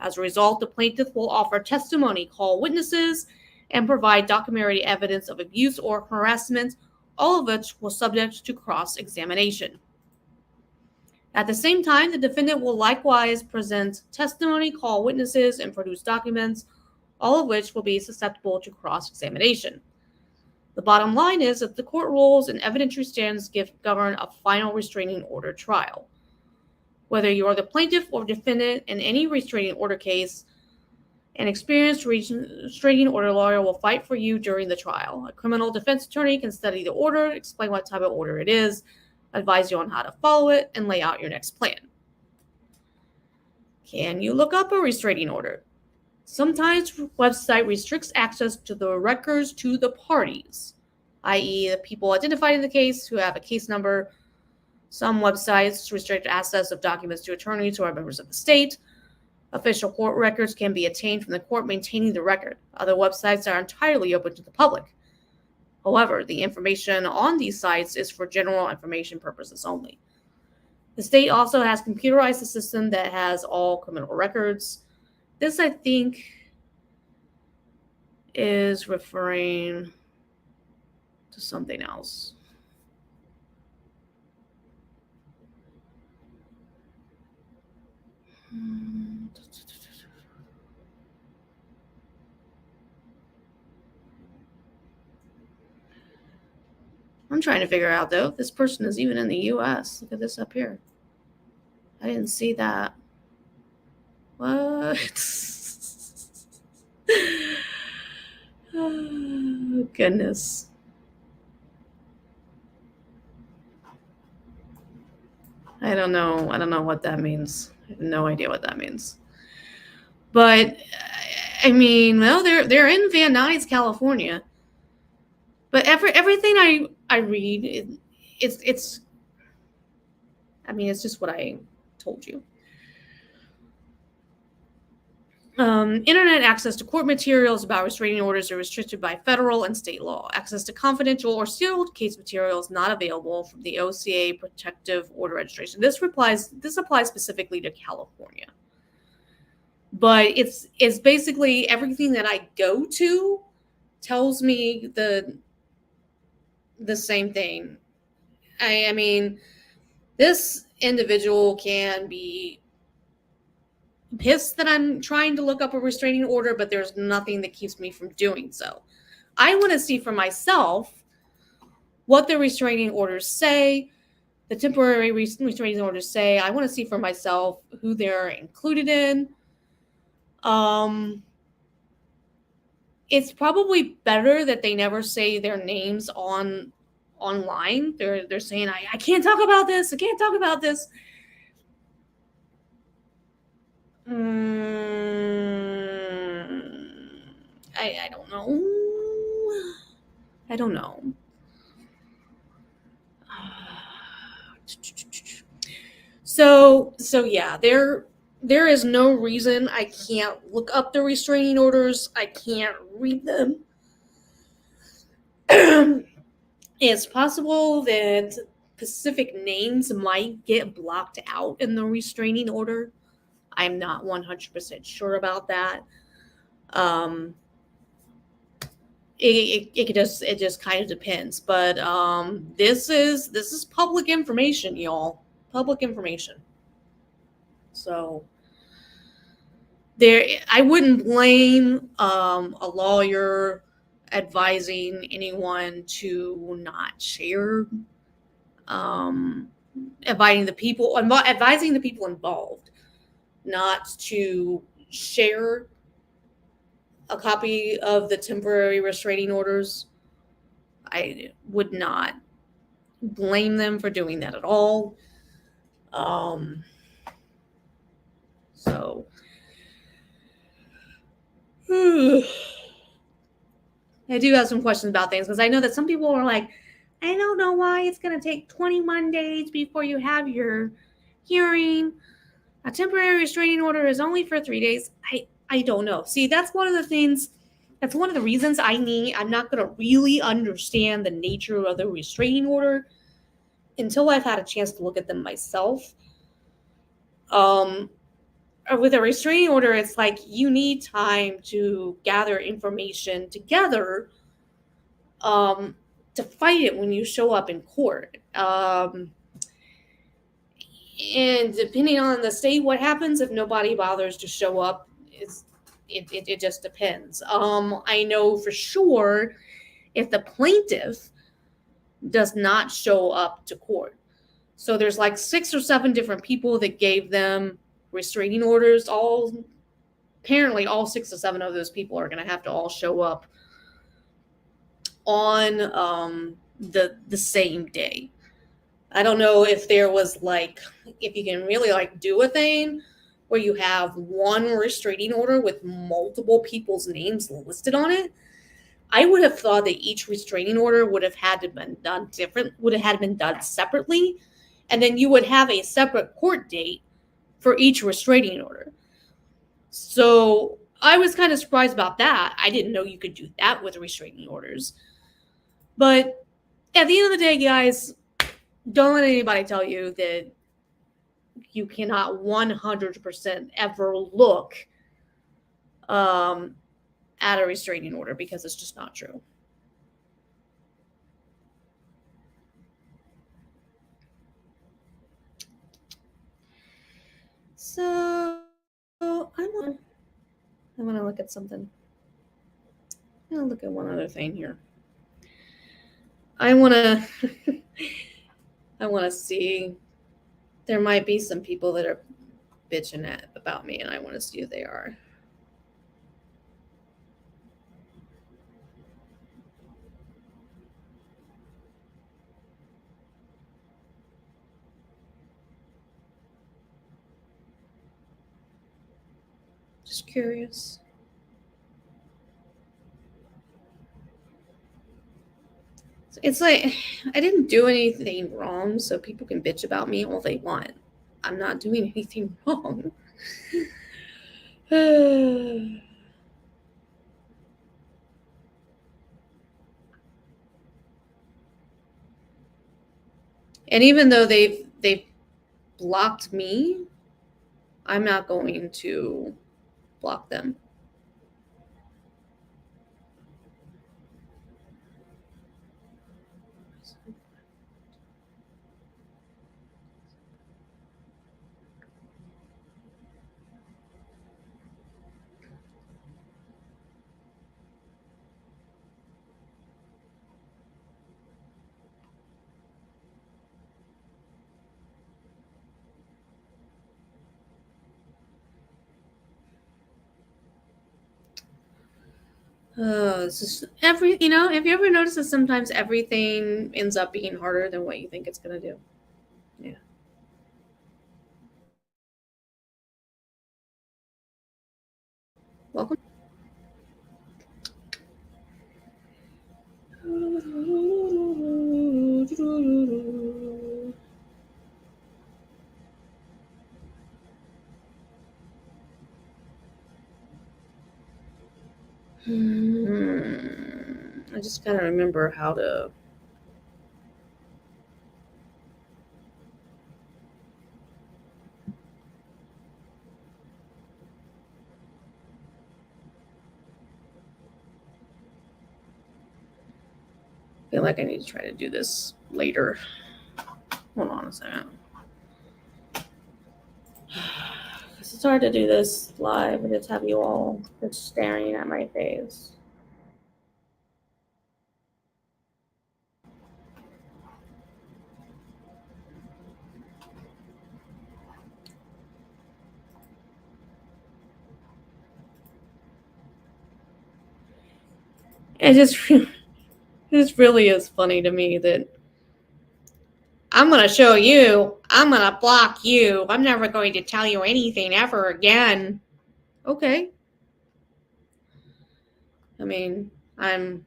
As a result, the plaintiff will offer testimony, call witnesses, and provide documentary evidence of abuse or harassment, all of which will subject to cross-examination. At the same time, the defendant will likewise present testimony, call witnesses, and produce documents, all of which will be susceptible to cross-examination. The bottom line is that the court rules and evidentiary standards govern a final restraining order trial. Whether you are the plaintiff or defendant in any restraining order case, an experienced restraining order lawyer will fight for you during the trial. A criminal defense attorney can study the order, explain what type of order it is, advise you on how to follow it, and lay out your next plan. Can you look up a restraining order? Sometimes the website restricts access to the records to the parties, i.e. the people identified in the case who have a case number. Some websites restrict access of documents to attorneys who are members of the state. Official court records can be obtained from the court maintaining the record. Other websites are entirely open to the public. However, the information on these sites is for general information purposes only. The state also has computerized a system that has all criminal records. This, I think, is referring to something else. I'm trying to figure out, though, if this person is even in the U.S. Look at this up here. I didn't see that. What? Oh, goodness. I don't know. I don't know what that means. I have no idea what that means. But I mean, well, they're in Van Nuys, California. But everything I read, it's I mean, it's just what I told you. Internet access to court materials about restraining orders are restricted by federal and state law. Access to confidential or sealed case material is not available from the OCA protective order registration. This applies specifically to California. But it's basically everything that I go to tells me the same thing. I mean, this individual can be pissed that I'm trying to look up a restraining order, but there's nothing that keeps me from doing so. I want to see for myself what the restraining orders say, the temporary restraining orders say. I want to see for myself who they're included in. It's probably better that they never say their names online. They're saying, I can't talk about this. I can't talk about this. I don't know. I don't know. So yeah, there is no reason I can't look up the restraining orders. I can't read them. It's possible that specific names might get blocked out in the restraining order. I'm not 100% sure about that. It just kind of depends, but this is public information, y'all. Public information. So there, I wouldn't blame a lawyer advising anyone to not share, um, advising the people involved not to share a copy of the temporary restraining orders. I would not blame them for doing that at all. So I do have some questions about things because I know that some people are like, I don't know why it's going to take 21 days before you have your hearing. A temporary restraining order is only for 3 days. I don't know. See, that's one of the things. That's one of the reasons I'm not going to really understand the nature of the restraining order until I've had a chance to look at them myself. With a restraining order, it's like you need time to gather information together to fight it when you show up in court. And depending on the state, what happens if nobody bothers to show up? It just depends. I know for sure if the plaintiff does not show up to court. So there's like 6 or 7 different people that gave them restraining orders. Apparently all 6 or 7 of those people are going to have to all show up on the same day. I don't know if there was if you can really do a thing where you have one restraining order with multiple people's names listed on it. I would have thought that each restraining order would have had to been done separately, and then you would have a separate court date for each restraining order. So I was kind of surprised about that. I didn't know you could do that with restraining orders. But at the end of the day, guys, don't let anybody tell you that you cannot 100% ever look at a restraining order, because it's just not true. So I want to look at something. I'm going to look at one other thing here. I want to see. There might be some people that are bitching about me, and I want to see who they are. Just curious. It's like I didn't do anything wrong, so people can bitch about me all they want. I'm not doing anything wrong. And even though they've blocked me, I'm not going to block them. It's just have you ever noticed that sometimes everything ends up being harder than what you think it's going to do? Yeah. Welcome. I just gotta remember how to feel like I need to try to do this later. Hold on a second. It's hard to do this live and just have you all just staring at my face. It just really is funny to me that I'm going to show you, I'm going to block you, I'm never going to tell you anything ever again. Okay. I mean, I'm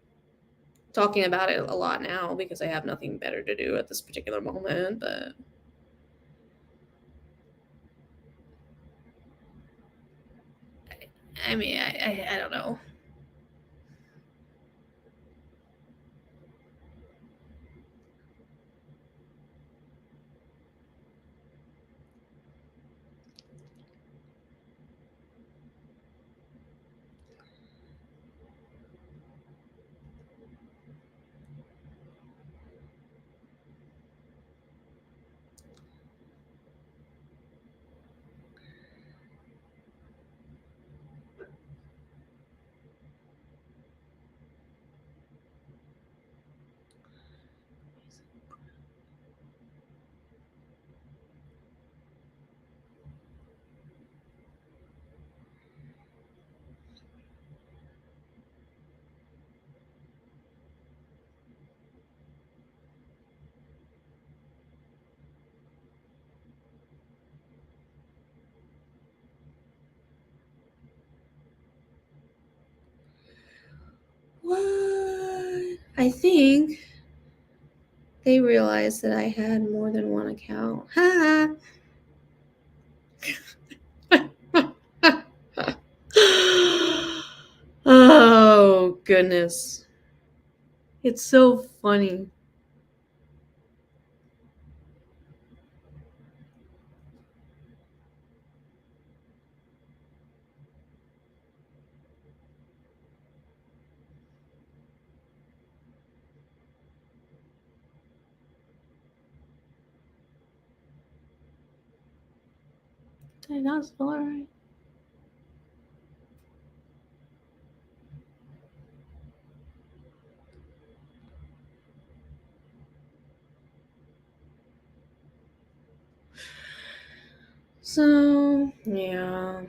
talking about it a lot now because I have nothing better to do at this particular moment, but I mean, I don't know. What? I think they realized that I had more than one account. Ha! Oh, goodness. It's so funny. Did I not spell it right? So, yeah.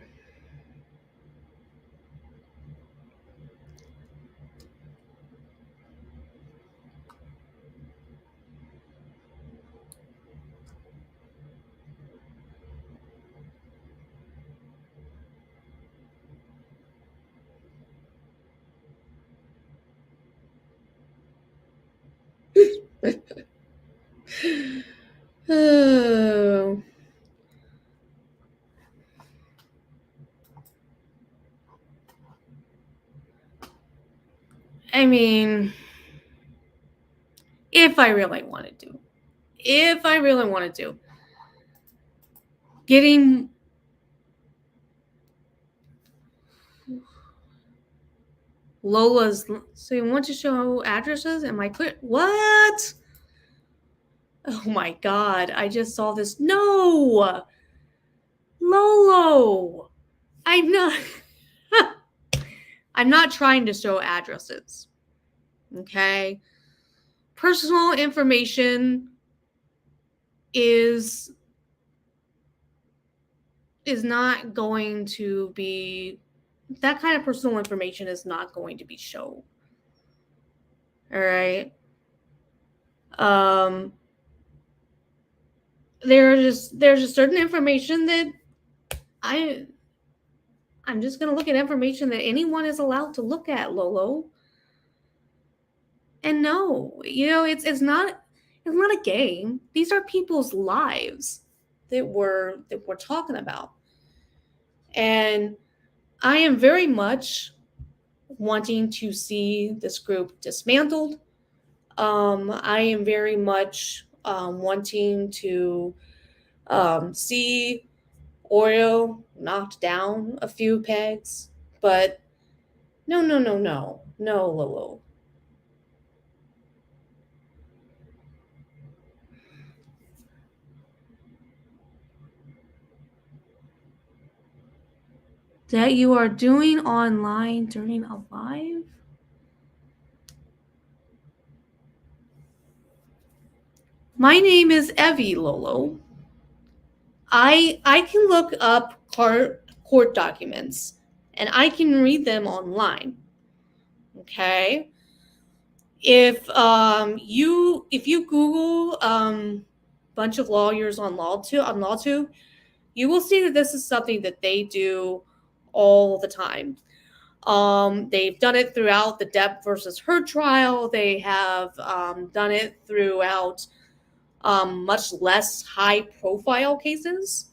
Oh. I mean, if I really wanted to. Getting Lola's. So you want to show addresses? Am I clear? What? Oh my god! I just saw this. No, Lolo. I'm not. I'm not trying to show addresses. Okay. Personal information is not going to be, that kind of personal information is not going to be shown. All right. There's just certain information that I'm just gonna look at information that anyone is allowed to look at, Lolo. And no, it's not a game. These are people's lives that we're talking about. And I am very much wanting to see this group dismantled. I am very much wanting to see Oreo knocked down a few pegs, but no, Lolo. that you are doing online during a live? My name is Evie, Lolo. I can look up court documents and I can read them online. Okay? If you Google bunch of lawyers on LawTube, you will see that this is something that they do all the time. They've done it throughout the Depp versus Heard trial. They have done it throughout much less high-profile cases.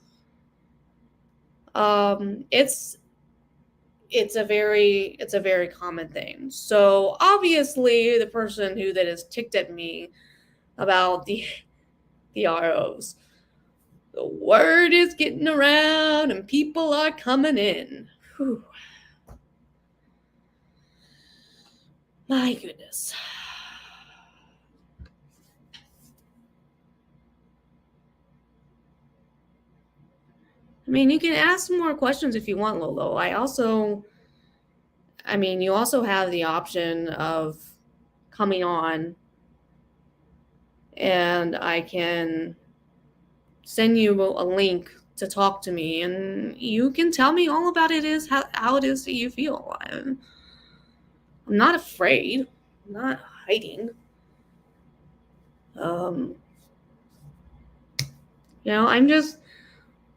It's a very common thing. So obviously, the person that is ticked at me about the ROs, the word is getting around and people are coming in. Whew. My goodness. I mean, you can ask more questions if you want, Lolo. You also have the option of coming on and I can send you a link to talk to me and you can tell me all about how it is that you feel. I'm not afraid. I'm not hiding. I'm just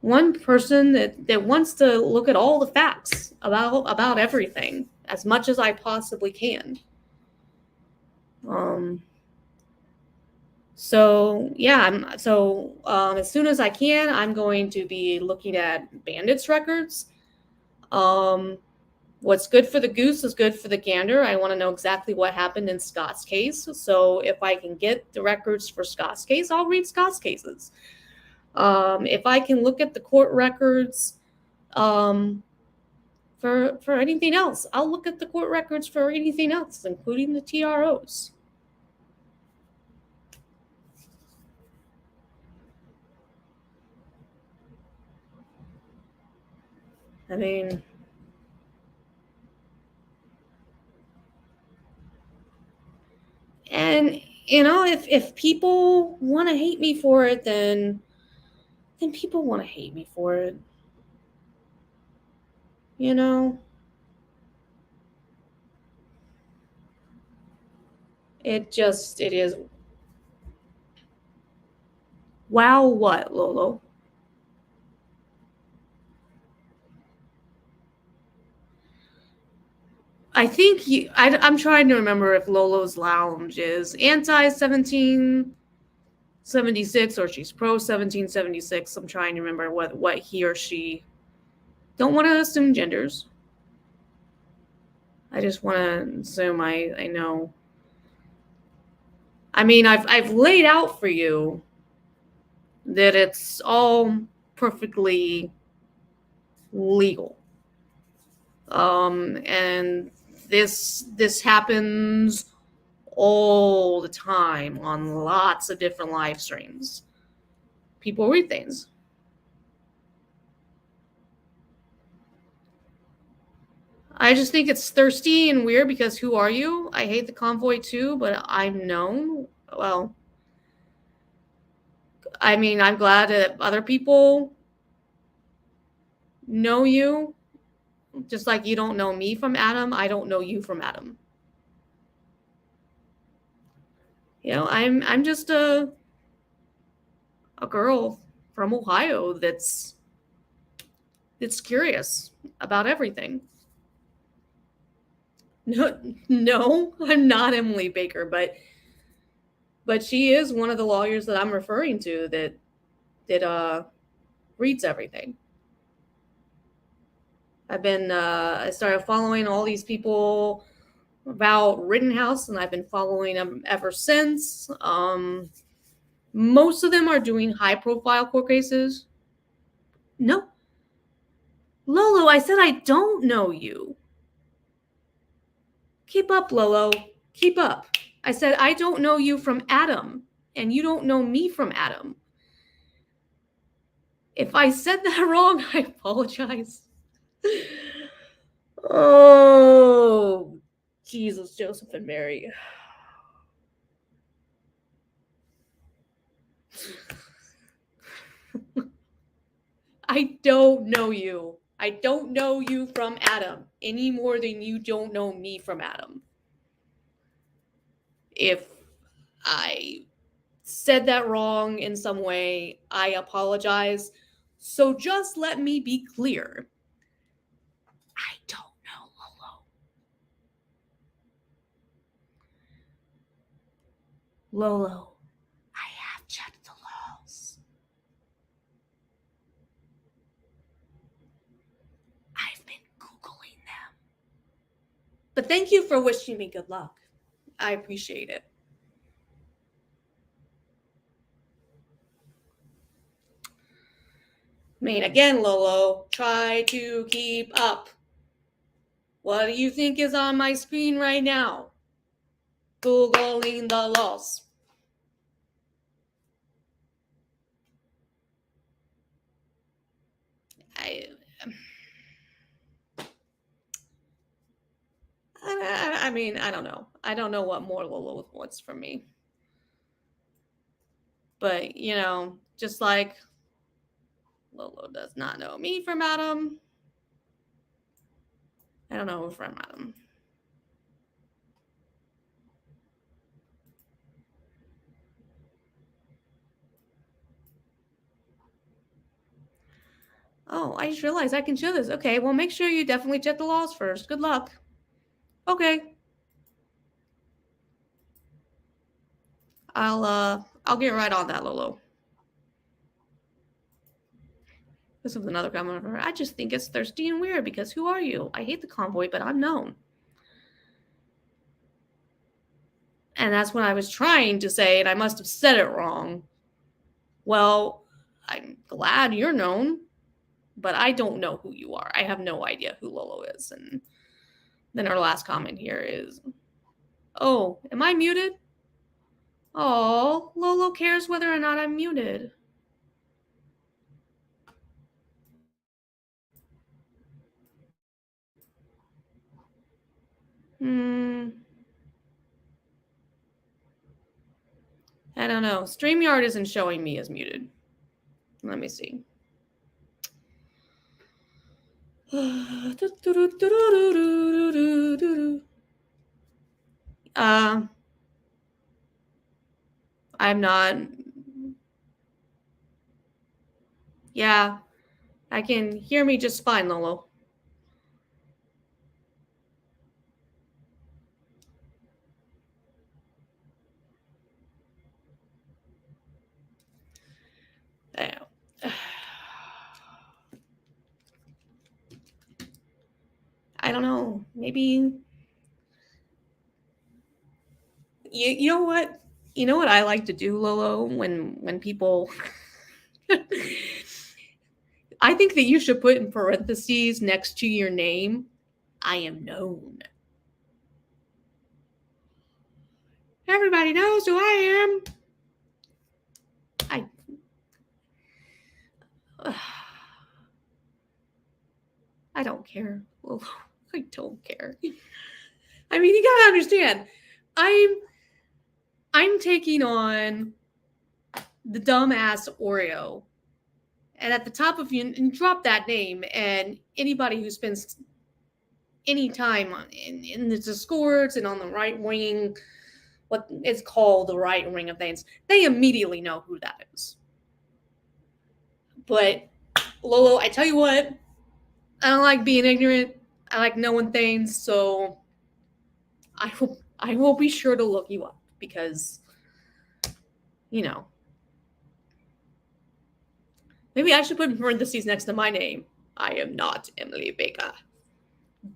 one person that wants to look at all the facts about everything as much as I possibly can. As soon as I can, I'm going to be looking at Bandit's records. What's good for the goose is good for the gander. I want to know exactly what happened in Scott's case. So if I can get the records for Scott's case, I'll read Scott's cases. If I can look at the court records for anything else, I'll look at the court records for anything else, including the TROs. I mean, and if people want to hate me for it, then people want to hate me for it. It is. Wow, what, Lolo? I think I'm trying to remember if Lolo's Lounge is anti-1776 or she's pro-1776. I'm trying to remember what he or she. Don't want to assume genders. I just want to assume I know. I mean, I've laid out for you that it's all perfectly legal. And this happens all the time on lots of different live streams. People read things. I just think it's thirsty and weird because who are you? I hate the convoy too, but I'm known. Well, I mean, I'm glad that other people know you. Just like you don't know me from Adam, I don't know you from Adam. I'm just a girl from Ohio that's curious about everything. No, I'm not Emily Baker, but she is one of the lawyers that I'm referring to that reads everything. I started following all these people about Rittenhouse, and I've been following them ever since. Most of them are doing high-profile court cases. No. Lolo, I said I don't know you. Keep up, Lolo. Keep up. I said I don't know you from Adam, and you don't know me from Adam. If I said that wrong, I apologize. Oh, Jesus, Joseph and Mary. I don't know you. I don't know you from Adam any more than you don't know me from Adam. If I said that wrong in some way, I apologize. So just let me be clear. I don't know Lolo. Lolo, I have checked the laws. I've been Googling them. But thank you for wishing me good luck. I appreciate it. I mean, again, Lolo, try to keep up. What do you think is on my screen right now? Googling the laws. I mean, I don't know. I don't know what more Lolo wants from me. But, you know, just like Lolo does not know me from Adam, I don't know who from Adam. Oh, I just realized I can show this. Okay, well, make sure you definitely check the laws first. Good luck. Okay. I'll get right on that, Lolo. This is another comment from her. I just think it's thirsty and weird because who are you? I hate the convoy, but I'm known. And that's what I was trying to say, and I must have said it wrong. Well, I'm glad you're known, but I don't know who you are. I have no idea who Lolo is. And then our last comment here is, oh, am I muted? Oh, Lolo cares whether or not I'm muted. I don't know. Streamyard isn't showing me as muted. Let me see. I'm not. Yeah, I can hear me just fine, Lolo. I don't know. Maybe you know what? You know what I like to do, Lolo, when people I think that you should put in parentheses next to your name, I am known. Everybody knows who I am. I don't care. Lolo, I don't care. I mean, you gotta understand. I'm taking on the dumbass Oreo. And at the top of you, and drop that name, and anybody who spends any time in the discords and on the right wing, what is called the right wing of things, they immediately know who that is. But Lolo, I tell you what, I don't like being ignorant. I like knowing things, so I will be sure to look you up because, you know, maybe I should put in parentheses next to my name. I am not Emily Baker.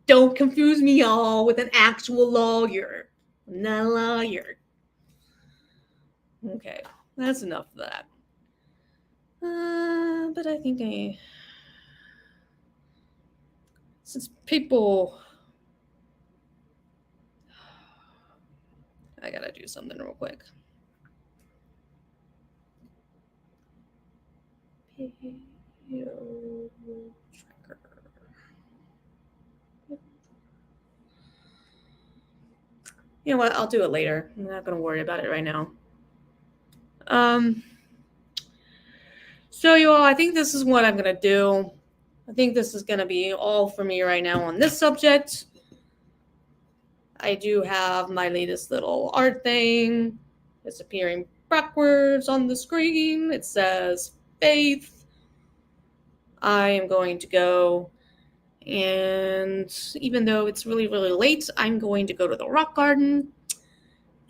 Don't confuse me all with an actual lawyer. I'm not a lawyer. Okay, that's enough of that. But I think since people, I gotta do something real quick. Tracker. You know what? I'll do it later. I'm not going to worry about it right now. So you all, I think this is what I'm going to do. I think this is going to be all for me right now on this subject. I do have my latest little art thing. It's appearing backwards on the screen. It says Faith. I am going to go, and even though it's really, really late, I'm going to go to the rock garden,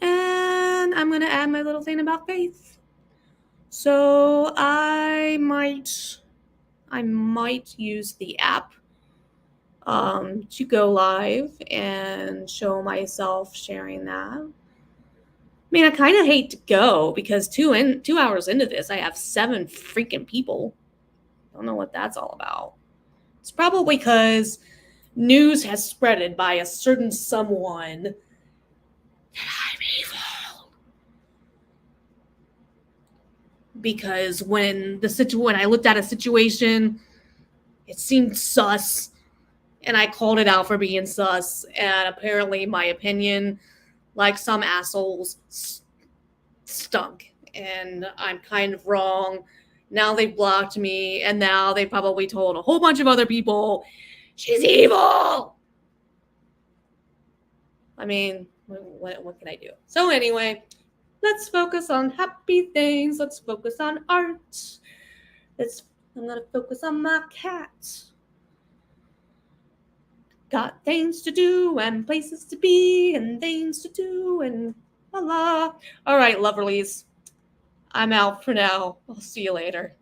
and I'm going to add my little thing about Faith. So I might use the app to go live and show myself sharing that. I mean, I kind of hate to go because 2 hours into this, I have 7 freaking people. Don't know what that's all about. It's probably because news has spreaded by a certain someone that I'm evil. Because when I looked at a situation, it seemed sus, and I called it out for being sus, and apparently my opinion, like some assholes, stunk, and I'm kind of wrong. Now they've blocked me, and now they probably told a whole bunch of other people, she's evil! I mean, what can I do? So anyway, let's focus on happy things. Let's focus on art. I'm going to focus on my cat. Got things to do and places to be and things to do and la la. All right, lovelies. I'm out for now. I'll see you later.